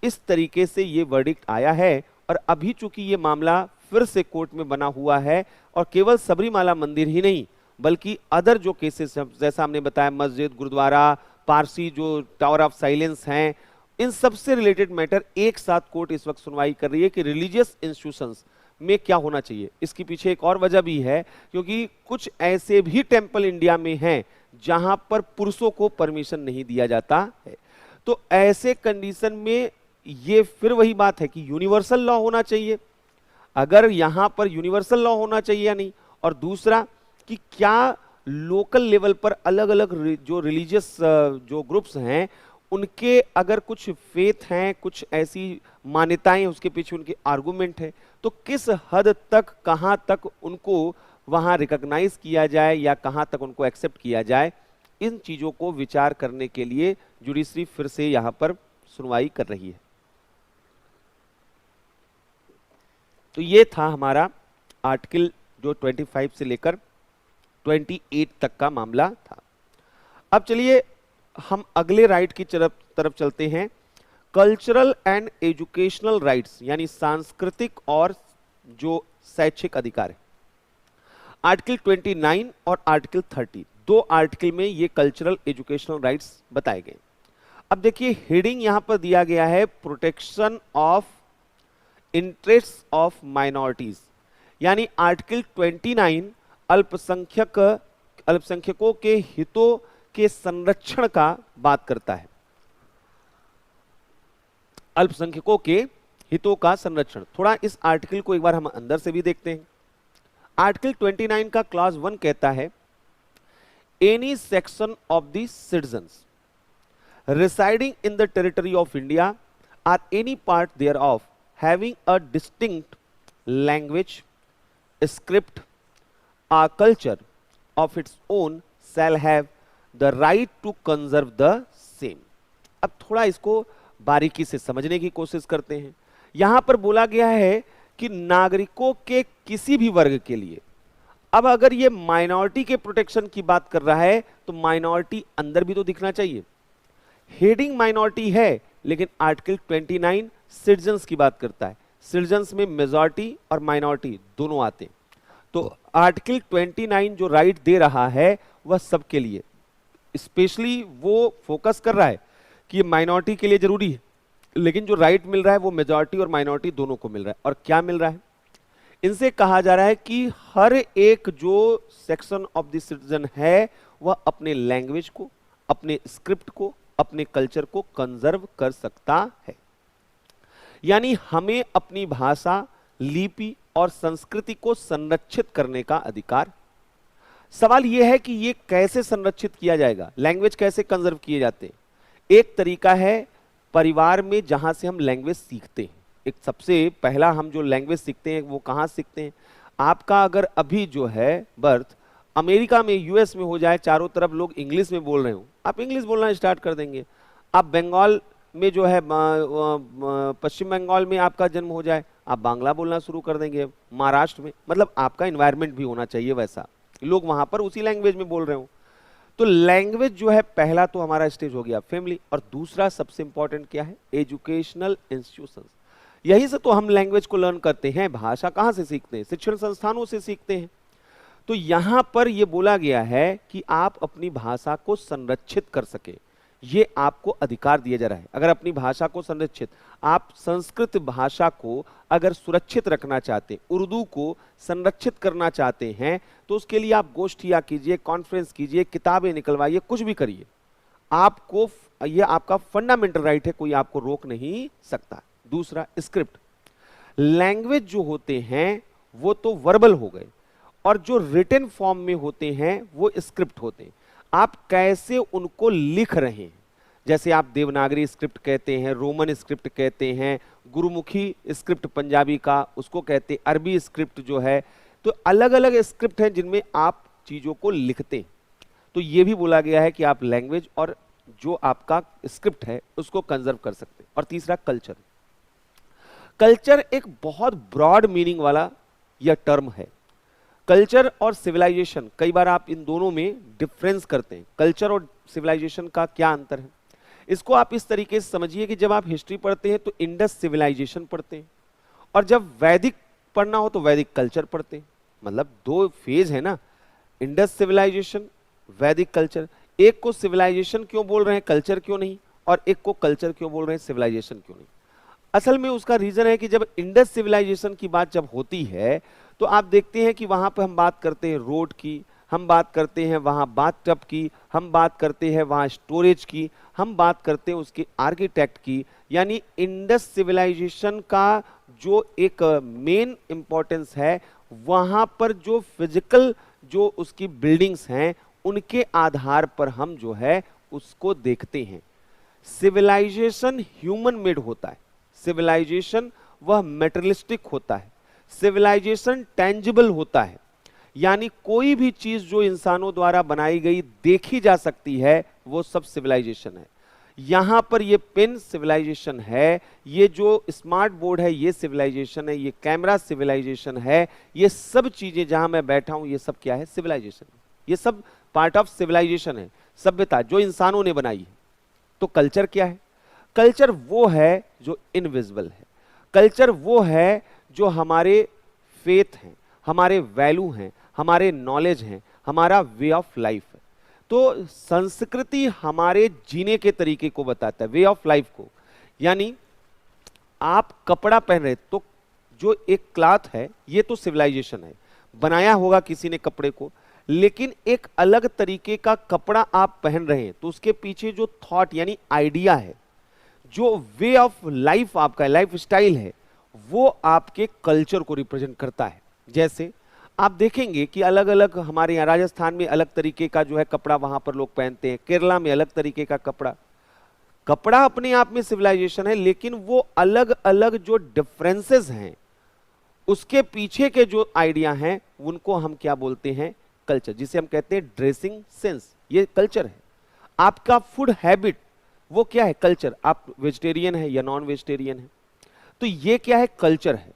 इस तरीके से ये वर्डिक्ट आया है, और अभी चूंकि ये मामला फिर से कोर्ट में बना हुआ है, और केवल सबरीमाला मंदिर ही नहीं बल्कि अदर जो केसेस जैसा हमने बताया, मस्जिद, गुरुद्वारा, पारसी जो टावर ऑफ साइलेंस हैं, इन सब से रिलेटेड मैटर एक साथ कोर्ट इस वक्त सुनवाई कर रही है कि रिलीजियस इंस्टीट्यूशंस में क्या होना चाहिए। इसके पीछे एक और वजह भी है, क्योंकि कुछ ऐसे भी टेंपल इंडिया में हैं जहां पर पुरुषों को परमिशन नहीं दिया जाता है। तो ऐसे कंडीशन में ये फिर वही बात है कि यूनिवर्सल लॉ होना चाहिए, अगर यहां पर यूनिवर्सल लॉ होना चाहिए या नहीं, और दूसरा कि क्या लोकल लेवल पर अलग अलग जो रिलीजियस जो ग्रुप्स हैं उनके अगर कुछ फेथ हैं, कुछ ऐसी मान्यताएं, उसके पीछे उनके आर्गुमेंट है, तो किस हद तक, कहां तक उनको वहां रिकॉग्नाइज किया जाए या कहां तक उनको एक्सेप्ट किया जाए, इन चीजों को विचार करने के लिए जुडिशरी फिर से यहां पर सुनवाई कर रही है। तो ये था हमारा आर्टिकल जो 25 से लेकर 28 तक का मामला था। अब चलिए हम अगले राइट की तरफ चलते हैं, कल्चरल एंड एजुकेशनल राइट्स, यानी सांस्कृतिक और जो शैक्षिक अधिकार है। आर्टिकल 29 और आर्टिकल 30, दो आर्टिकल में ये कल्चरल एजुकेशनल राइट्स बताए गए। अब देखिए हेडिंग यहां पर दिया गया है, protection of interest of minorities, यानी आर्टिकल 29 अल्पसंख्यकों के हितों के संरक्षण का बात करता है। अल्पसंख्यकों के हितों का संरक्षण, थोड़ा इस आर्टिकल को एक बार हम अंदर से भी देखते हैं। आर्टिकल 29 का क्लॉज 1 कहता है, any section of the citizens residing in the territory of India or any part thereof having a distinct language, script or culture of its own shall have the right to conserve the same। अब थोड़ा इसको बारीकी से समझने की कोशिश करते हैं। यहां पर बोला गया है कि नागरिकों के किसी भी वर्ग के लिए, अब अगर ये माइनॉरिटी के प्रोटेक्शन की बात कर रहा है तो माइनॉरिटी अंदर भी तो दिखना चाहिए। हेडिंग माइनॉरिटी है, लेकिन आर्टिकल 29 सिटीजन्स की बात करता है। सिटीजन्स में मेजॉरिटी और माइनॉरिटी दोनों आते हैं। तो आर्टिकल 29 जो राइट दे रहा है वह सबके लिए, स्पेशली वो फोकस कर रहा है कि ये माइनॉरिटी के लिए जरूरी है, लेकिन जो राइट मिल रहा है वो मेजॉरिटी और माइनॉरिटी दोनों को मिल रहा है। और क्या मिल रहा है, इनसे कहा जा रहा है कि हर एक जो सेक्शन ऑफ द सिटीजन है वह अपने लैंग्वेज को, अपने स्क्रिप्ट को, अपने कल्चर को कंजर्व कर सकता है। यानी हमें अपनी भाषा, लिपि और संस्कृति को संरक्षित करने का अधिकार। सवाल यह है कि यह कैसे संरक्षित किया जाएगा, लैंग्वेज कैसे कंजर्व किए जाते हैं। एक तरीका है परिवार में जहां से हम लैंग्वेज सीखते हैं। एक सबसे पहला हम जो लैंग्वेज सीखते हैं वो कहां सीखते हैं। आपका अगर अभी जो है बर्थ अमेरिका में, यूएस में हो जाए, चारों तरफ लोग इंग्लिश में बोल रहे हो, आप इंग्लिश बोलना स्टार्ट कर देंगे। आप बंगाल में जो है, पश्चिम बंगाल में आपका जन्म हो जाए, आप बांग्ला बोलना शुरू कर देंगे। महाराष्ट्र में, मतलब आपका एनवायरनमेंट भी होना चाहिए वैसा, लोग वहां पर उसी लैंग्वेज में बोल रहे हो। तो लैंग्वेज जो है पहला तो हमारा स्टेज हो गया फैमिली, और दूसरा सबसे इंपॉर्टेंट क्या है, एजुकेशनल इंस्टीट्यूशंस। यही से तो हम लैंग्वेज को लर्न करते हैं। भाषा कहां से सीखते हैं, शिक्षण संस्थानों से सीखते हैं। तो यहां पर यह बोला गया है कि आप अपनी भाषा को संरक्षित कर सके, ये आपको अधिकार दिया जा रहा है। अगर अपनी भाषा को संरक्षित, आप संस्कृत भाषा को अगर सुरक्षित रखना चाहते, उर्दू को संरक्षित करना चाहते हैं, तो उसके लिए आप गोष्ठियां कीजिए, कॉन्फ्रेंस कीजिए, किताबें निकलवाइए, कुछ भी करिए। आपको, यह आपका फंडामेंटल राइट है, कोई आपको रोक नहीं सकता। दूसरा, स्क्रिप्ट। लैंग्वेज जो होते हैं वो तो वर्बल हो गए, और जो रिटन फॉर्म में होते हैं वो स्क्रिप्ट होते हैं। आप कैसे उनको लिख रहे हैं, जैसे आप देवनागरी स्क्रिप्ट कहते हैं, रोमन स्क्रिप्ट कहते हैं, गुरुमुखी स्क्रिप्ट पंजाबी का उसको कहते हैं, अरबी स्क्रिप्ट जो है, तो अलग अलग स्क्रिप्ट हैं जिनमें आप चीजों को लिखते हैं। तो ये भी बोला गया है कि आप लैंग्वेज और जो आपका स्क्रिप्ट है उसको कंजर्व कर सकते हैं। और तीसरा कल्चर। कल्चर एक बहुत ब्रॉड मीनिंग वाला यह टर्म है। कल्चर और सिविलाइजेशन, कई बार आप इन दोनों में डिफरेंस करते हैं। कल्चर और सिविलाइजेशन का क्या अंतर है, इसको आप इस तरीके से समझिए कि जब आप हिस्ट्री पढ़ते हैं तो इंडस सिविलाइजेशन पढ़ते हैं, और जब वैदिक पढ़ना हो तो वैदिक कल्चर पढ़ते हैं। मतलब दो फेज है ना, इंडस सिविलाइजेशन, वैदिक कल्चर। एक को सिविलाइजेशन क्यों बोल रहे हैं, कल्चर क्यों नहीं, और एक को कल्चर क्यों बोल रहे हैं, सिविलाइजेशन क्यों नहीं। असल में उसका रीजन है कि जब इंडस सिविलाइजेशन की बात जब होती है तो आप देखते हैं कि वहां पर हम बात करते हैं रोड की, हम बात करते हैं वहां बाथटब की, हम बात करते हैं वहां स्टोरेज की, हम बात करते हैं उसके आर्किटेक्ट की। यानी इंडस सिविलाइजेशन का जो एक मेन इंपॉर्टेंस है, वहां पर जो फिजिकल जो उसकी बिल्डिंग्स हैं उनके आधार पर हम जो है उसको देखते हैं। सिविलाइजेशन ह्यूमन मेड होता है, सिविलाइजेशन वह मेटेरियलिस्टिक होता है, सिविलाइजेशन टेंजिबल होता है। यानी कोई भी चीज जो इंसानों द्वारा बनाई गई देखी जा सकती है वो सब सिविलाइजेशन है। यहां पर ये पेन सिविलाइजेशन है, ये जो स्मार्ट बोर्ड है ये सिविलाइजेशन है, ये कैमरा सिविलाइजेशन है, ये सब चीजें जहां मैं बैठा हूं ये सब क्या है, सिविलाइजेशन। ये सब पार्ट ऑफ सिविलाइजेशन है, सभ्यता जो इंसानों ने बनाई है। तो कल्चर क्या है, कल्चर वो है जो इनविजिबल है, कल्चर वो है जो हमारे फेथ हैं, हमारे वैल्यू हैं, हमारे नॉलेज हैं, हमारा वे ऑफ लाइफ है। तो संस्कृति हमारे जीने के तरीके को बताता है, वे ऑफ लाइफ को। यानी आप कपड़ा पहन रहे तो जो एक क्लॉथ है ये तो सिविलाइजेशन है, बनाया होगा किसी ने कपड़े को, लेकिन एक अलग तरीके का कपड़ा आप पहन रहे हैं तो उसके पीछे जो थॉट यानी आइडिया है, जो वे ऑफ लाइफ आपका लाइफ स्टाइल है, वो आपके कल्चर को रिप्रेजेंट करता है। जैसे आप देखेंगे कि अलग अलग हमारे यहाँ राजस्थान में अलग तरीके का जो है कपड़ा वहां पर लोग पहनते हैं, केरला में अलग तरीके का कपड़ा। कपड़ा अपने आप में सिविलाइजेशन है, लेकिन वो अलग अलग जो डिफरेंसेस हैं उसके पीछे के जो आइडिया हैं उनको हम क्या बोलते हैं, कल्चर, जिसे हम कहते हैं ड्रेसिंग सेंस, ये कल्चर है। आपका फूड हैबिट वो क्या है, कल्चर। आप वेजिटेरियन है या नॉन वेजिटेरियन है, तो ये क्या है, कल्चर है।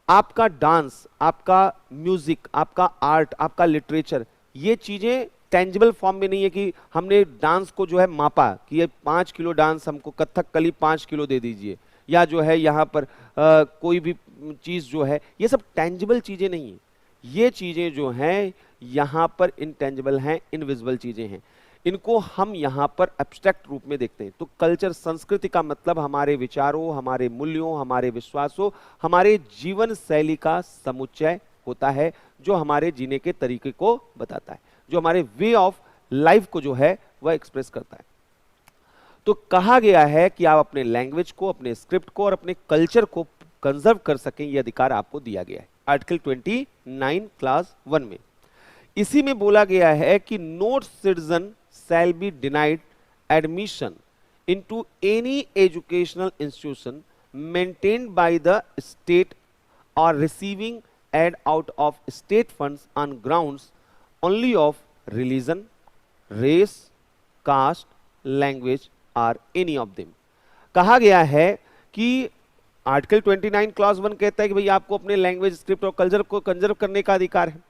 आपका डांस, आपका म्यूजिक, आपका आर्ट, आपका लिटरेचर, ये चीजें टेंजिबल फॉर्म में नहीं है कि हमने डांस को जो है मापा कि ये 5 किलो डांस, हमको कथकली 5 किलो दे दीजिए, या जो है यहाँ पर कोई भी चीज जो है, ये सब टेंजिबल चीजें नहीं है। ये चीजें जो हैं यहाँ पर इनटेंजिबल हैं, इनविजिबल चीजें हैं, इनको हम यहाँ पर एब्स्ट्रैक्ट रूप में देखते हैं। तो कल्चर, संस्कृति का मतलब हमारे विचारों, हमारे मूल्यों, हमारे विश्वासों, हमारे जीवन शैली का समुच्चय होता है, जो हमारे जीने के तरीके को बताता है, जो हमारे वे ऑफ लाइफ को जो है वह एक्सप्रेस करता है। तो कहा गया है कि आप अपने लैंग्वेज को, अपने स्क्रिप्ट को और अपने कल्चर को कंजर्व कर सकें, यह अधिकार आपको दिया गया है आर्टिकल 29 क्लास 1 में। इसी में बोला गया है कि no citizen shall be denied admission into any educational institution maintained by the state or receiving aid out of state funds on grounds only of religion, race, caste, language or any of them। कहा गया है कि article 29 clause 1 कहता है कि भाई आपको अपने लैंग्वेज, स्क्रिप्ट और कल्चर को कंजर्व करने का अधिकार है।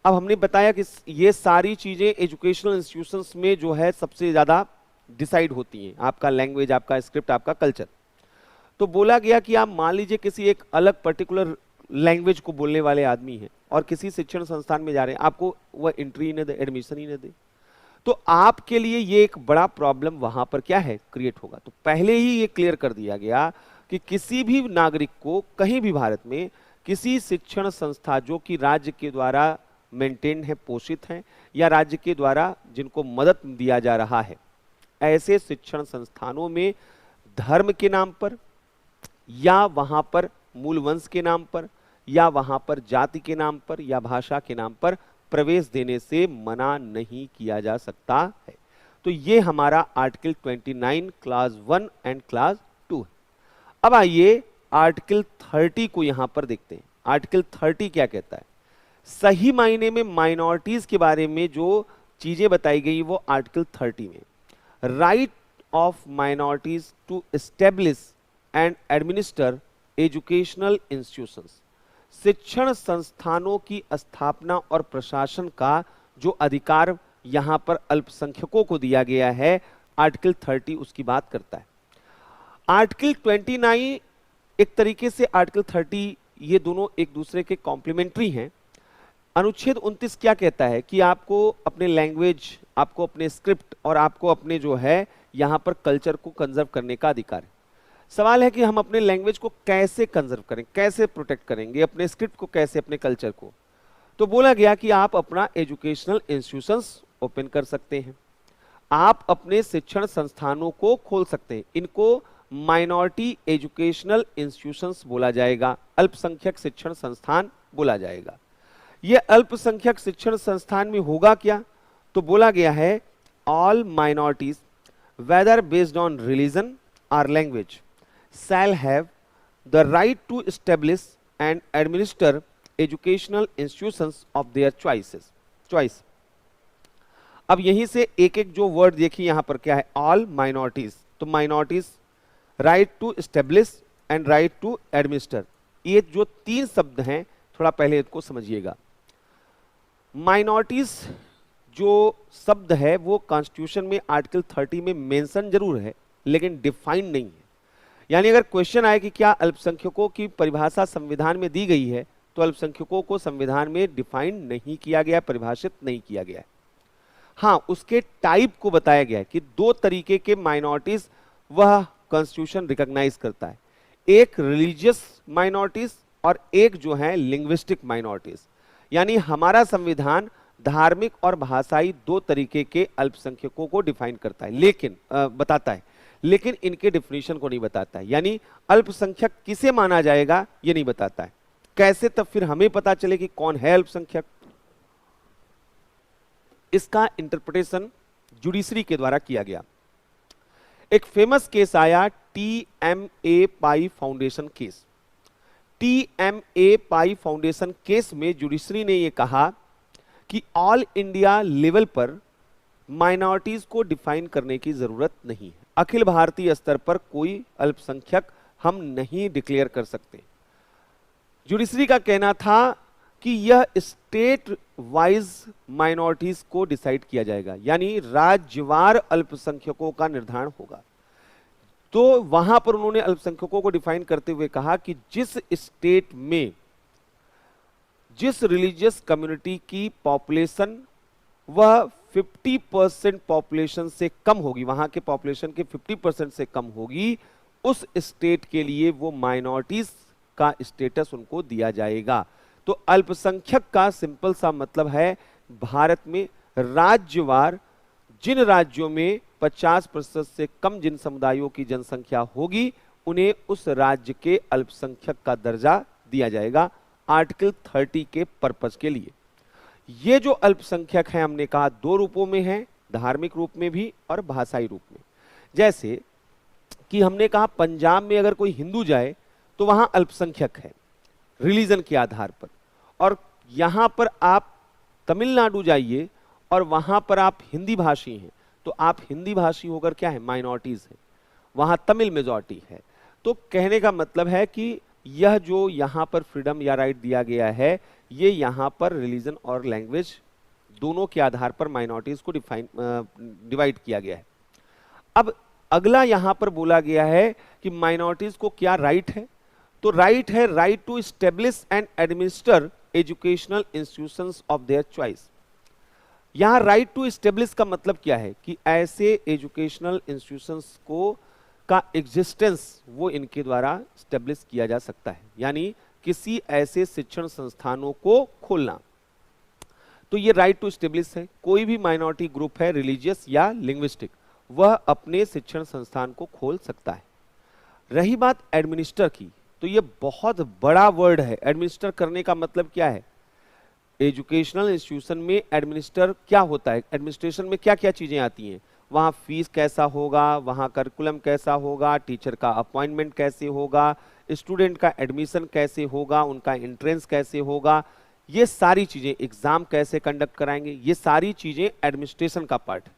अब हमने बताया कि ये सारी चीजें एजुकेशनल इंस्टीट्यूशंस में जो है सबसे ज्यादा डिसाइड होती हैं, आपका लैंग्वेज, आपका स्क्रिप्ट, आपका कल्चर। तो बोला गया कि आप मान लीजिए किसी एक अलग पर्टिकुलर लैंग्वेज को बोलने वाले आदमी हैं और किसी शिक्षण संस्थान में जा रहे हैं, आपको वह एंट्री न दे, एडमिशन ही न दे, तो आपके लिए ये एक बड़ा प्रॉब्लम वहां पर क्या है, क्रिएट होगा। तो पहले ही ये क्लियर कर दिया गया कि किसी भी नागरिक को कहीं भी भारत में किसी शिक्षण संस्था जो कि राज्य के द्वारा मेंटेन है, पोषित हैं, या राज्य के द्वारा जिनको मदद दिया जा रहा है, ऐसे शिक्षण संस्थानों में धर्म के नाम पर या वहां पर मूल वंश के नाम पर या वहां पर जाति के नाम पर या भाषा के नाम पर प्रवेश देने से मना नहीं किया जा सकता है। तो ये हमारा आर्टिकल 29 क्लास 1 एंड क्लास 2 है। अब आइए आर्टिकल 30 को यहां पर देखते हैं। आर्टिकल 30 क्या कहता है? सही मायने में माइनॉरिटीज के बारे में जो चीजें बताई गई वो आर्टिकल 30 में, right of minorities to establish and administer educational institutions, शिक्षण संस्थानों की स्थापना और प्रशासन का जो अधिकार यहां पर अल्पसंख्यकों को दिया गया है, आर्टिकल 30 उसकी बात करता है। आर्टिकल 29 एक तरीके से आर्टिकल 30, ये दोनों एक दूसरे के कॉम्प्लीमेंट्री हैं। अनुच्छेद 29 क्या कहता है कि आपको अपने लैंग्वेज, आपको अपने स्क्रिप्ट और आपको अपने जो है यहां पर कल्चर को कंजर्व करने का अधिकार है। सवाल है कि हम अपने लैंग्वेज को कैसे कंजर्व करें, कैसे प्रोटेक्ट करेंगे, अपने स्क्रिप्ट को कैसे, अपने कल्चर को। तो बोला गया कि आप अपना एजुकेशनल इंस्टीट्यूशंस ओपन कर सकते हैं, आप अपने शिक्षण संस्थानों को खोल सकते हैं। इनको माइनॉरिटी एजुकेशनल इंस्टीट्यूशंस बोला जाएगा, अल्पसंख्यक शिक्षण संस्थान बोला जाएगा। यह अल्पसंख्यक शिक्षण संस्थान में होगा क्या? तो बोला गया है all minorities whether based on religion और language shall have the right to establish and administer educational institutions of their choice। अब यहीं से एक एक जो वर्ड देखिए यहां पर क्या है, ऑल माइनॉरिटीज। तो minorities, right to establish and right to administer, ये जो तीन शब्द हैं थोड़ा पहले इसको समझिएगा। माइनॉरिटीज जो शब्द है वो कॉन्स्टिट्यूशन में आर्टिकल 30 में मेंशन जरूर है लेकिन डिफाइन नहीं है। यानी अगर क्वेश्चन आए कि क्या अल्पसंख्यकों की परिभाषा संविधान में दी गई है, तो अल्पसंख्यकों को संविधान में डिफाइन नहीं किया गया, परिभाषित नहीं किया गया है। हाँ, उसके टाइप को बताया गया है कि दो तरीके के माइनॉरिटीज वह कॉन्स्टिट्यूशन रिकॉग्नाइज करता है, एक रिलीजियस माइनॉरिटीज और एक जो है लिंग्विस्टिक माइनॉरिटीज। यानी हमारा संविधान धार्मिक और भाषाई दो तरीके के अल्पसंख्यकों को डिफाइन करता है, लेकिन बताता है, लेकिन इनके डिफिनीशन को नहीं बताता है। यानी अल्पसंख्यक किसे माना जाएगा ये नहीं बताता है। कैसे तब फिर हमें पता चले कि कौन है अल्पसंख्यक? इसका इंटरप्रिटेशन जुडिशरी के द्वारा किया गया। एक फेमस केस आया TMA पाई फाउंडेशन केस। TMA पाई फाउंडेशन केस में जुडिशरी ने यह कहा कि ऑल इंडिया लेवल पर माइनॉरिटीज को डिफाइन करने की जरूरत नहीं है, अखिल भारतीय स्तर पर कोई अल्पसंख्यक हम नहीं डिक्लेयर कर सकते। जुडिशरी का कहना था कि यह स्टेट वाइज माइनॉरिटीज को डिसाइड किया जाएगा, यानी राज्यवार अल्पसंख्यकों का निर्धारण होगा। तो वहां पर उन्होंने अल्पसंख्यकों को डिफाइन करते हुए कहा कि जिस स्टेट में जिस रिलीजियस कम्युनिटी की पॉपुलेशन वह 50% पॉपुलेशन से कम होगी, वहां के पॉपुलेशन के 50% से कम होगी, उस स्टेट के लिए वो माइनॉरिटीज का स्टेटस उनको दिया जाएगा। तो अल्पसंख्यक का सिंपल सा मतलब है भारत में राज्यवार जिन राज्यों में 50% से कम जिन समुदायों की जनसंख्या होगी उन्हें उस राज्य के अल्पसंख्यक का दर्जा दिया जाएगा आर्टिकल 30 के पर्पस के लिए। ये जो अल्पसंख्यक है हमने कहा दो रूपों में है, धार्मिक रूप में भी और भाषाई रूप में। जैसे कि हमने कहा पंजाब में अगर कोई हिंदू जाए तो वहां अल्पसंख्यक है रिलीजन के आधार पर, और यहां पर आप तमिलनाडु जाइए और वहां पर आप हिंदी भाषी हैं तो आप हिंदी भाषी होकर क्या है, माइनॉरिटीज है, वहां तमिल मेजॉरिटी है। तो कहने का मतलब है कि यह जो यहां पर फ्रीडम या राइट दिया गया है ये यहां पर रिलीजन और लैंग्वेज दोनों के आधार पर माइनॉरिटीज को डिवाइड किया गया है। अब अगला यहां पर बोला गया है कि माइनॉरिटीज को क्या राइट है, तो राइट है right to establish and administer educational institutions of their choice. यहां राइट टू एस्टेब्लिश का मतलब क्या है कि ऐसे एजुकेशनल इंस्टीट्यूशंस को का एग्जिस्टेंस वो इनके द्वारा एस्टेब्लिश किया जा सकता है, यानी किसी ऐसे शिक्षण संस्थानों को खोलना। तो ये राइट टू एस्टेब्लिश है। कोई भी माइनॉरिटी ग्रुप है रिलीजियस या लिंग्विस्टिक वह अपने शिक्षण संस्थान को खोल सकता है। रही बात एडमिनिस्टर की, तो ये बहुत बड़ा वर्ड है। एडमिनिस्टर करने का मतलब क्या है? एजुकेशनल इंस्टीट्यूशन में एडमिनिस्टर क्या होता है, एडमिनिस्ट्रेशन में क्या क्या चीजें आती हैं, वहाँ फीस कैसा होगा, वहाँ करिकुलम कैसा होगा, टीचर का अपॉइंटमेंट कैसे होगा, स्टूडेंट का एडमिशन कैसे होगा, उनका एंट्रेंस कैसे होगा, ये सारी चीजें, एग्जाम कैसे कंडक्ट कराएंगे, ये सारी चीजें एडमिनिस्ट्रेशन का पार्ट है।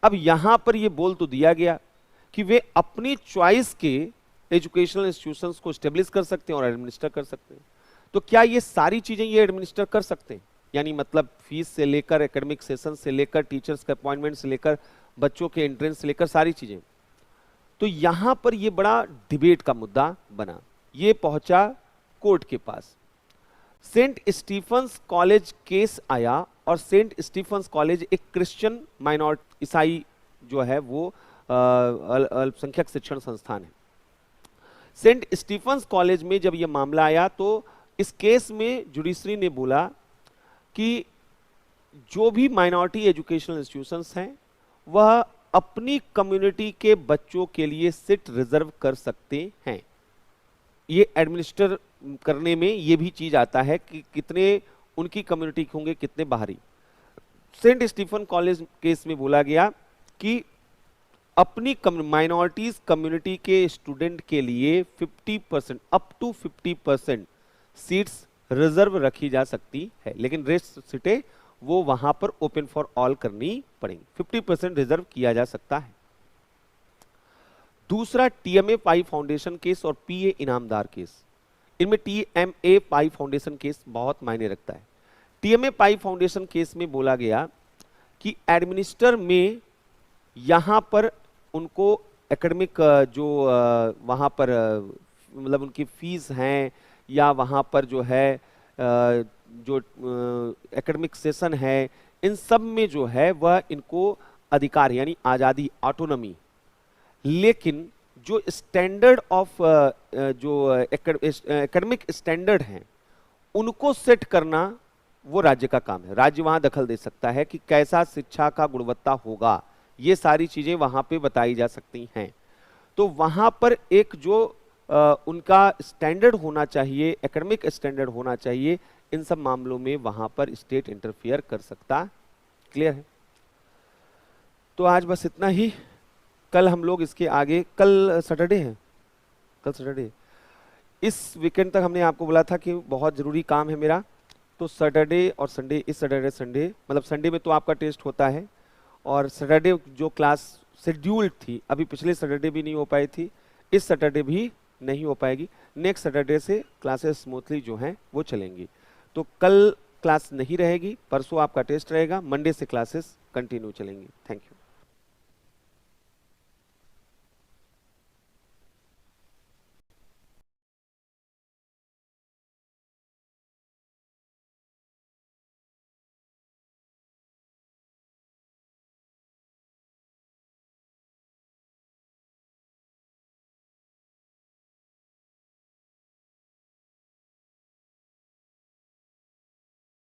अब यहां पर ये बोल तो दिया गया कि वे अपनी चॉइस के एजुकेशनल इंस्टीट्यूशंस को स्टेब्लिश कर सकते हैं और एडमिनिस्टर कर सकते हैं। तो क्या ये सारी चीजें ये एडमिनिस्टर कर सकते हैं? यानी मतलब फीस से लेकर, एकेडमिक सेशन से लेकर, टीचर्स के अपॉइंटमेंट से लेकर, बच्चों के एंट्रेंस से लेकर सारी चीजें। तो यहां पर ये बड़ा डिबेट का मुद्दा बना, ये पहुंचा कोर्ट के पास। सेंट स्टीफन्स कॉलेज केस आया, और सेंट स्टीफन्स कॉलेज एक क्रिश्चियन माइनॉरिटी, ईसाई जो है वो अल्पसंख्यक शिक्षण संस्थान है। सेंट स्टीफन्स कॉलेज में जब ये मामला आया तो इस केस में जुडिशरी ने बोला कि जो भी माइनॉरिटी एजुकेशनल इंस्टीट्यूशंस हैं वह अपनी कम्युनिटी के बच्चों के लिए सीट रिजर्व कर सकते हैं। ये एडमिनिस्टर करने में ये भी चीज आता है कि कितने उनकी कम्युनिटी के होंगे, कितने बाहरी। सेंट स्टीफन कॉलेज केस में बोला गया कि अपनी माइनॉरिटीज कम्युनिटी के स्टूडेंट के लिए 50%, अप टू 50% सीट्स रिजर्व रखी जा सकती है, लेकिन रेस्ट सीटें वो वहां पर ओपन फॉर ऑल करनी पड़ेंगी। 50% रिजर्व किया जा सकता है। दूसरा टीएमए पाई फाउंडेशन केस और पीए इनामदार केस। इनमें टीएमए पाई फाउंडेशन केस बहुत मायने रखता है। टीएमए पाई फाउंडेशन केस में बोला गया कि एडमिनिस्टर में यहां पर उनको एकेडमिक जो वहां पर मतलब उनकी फीस हैं, या वहां पर जो है जो एकेडमिक सेशन है, इन सब में जो है वह इनको अधिकार यानी आजादी, ऑटोनॉमी। लेकिन जो स्टैंडर्ड ऑफ जो एकेडमिक स्टैंडर्ड हैं उनको सेट करना वो राज्य का काम है। राज्य वहां दखल दे सकता है कि कैसा शिक्षा का गुणवत्ता होगा, ये सारी चीजें वहां पे बताई जा सकती हैं। तो वहां पर एक जो उनका स्टैंडर्ड होना चाहिए, एकेडमिक स्टैंडर्ड होना चाहिए, इन सब मामलों में वहां पर स्टेट इंटरफियर कर सकता। क्लियर है? तो आज बस इतना ही। कल हम लोग इसके आगे, कल सैटरडे है, कल सैटरडे, इस वीकेंड तक हमने आपको बोला था कि बहुत जरूरी काम है मेरा, तो सैटरडे और संडे, इस सैटरडे संडे, मतलब संडे में तो आपका टेस्ट होता है, और सैटरडे जो क्लास शेड्यूल्ड थी, अभी पिछले सैटरडे भी नहीं हो पाई थी, इस सैटरडे भी नहीं हो पाएगी। नेक्स्ट सैटरडे से क्लासेस स्मूथली जो हैं वो चलेंगी। तो कल क्लास नहीं रहेगी, परसों आपका टेस्ट रहेगा, मंडे से क्लासेस कंटिन्यू चलेंगी। Thank you.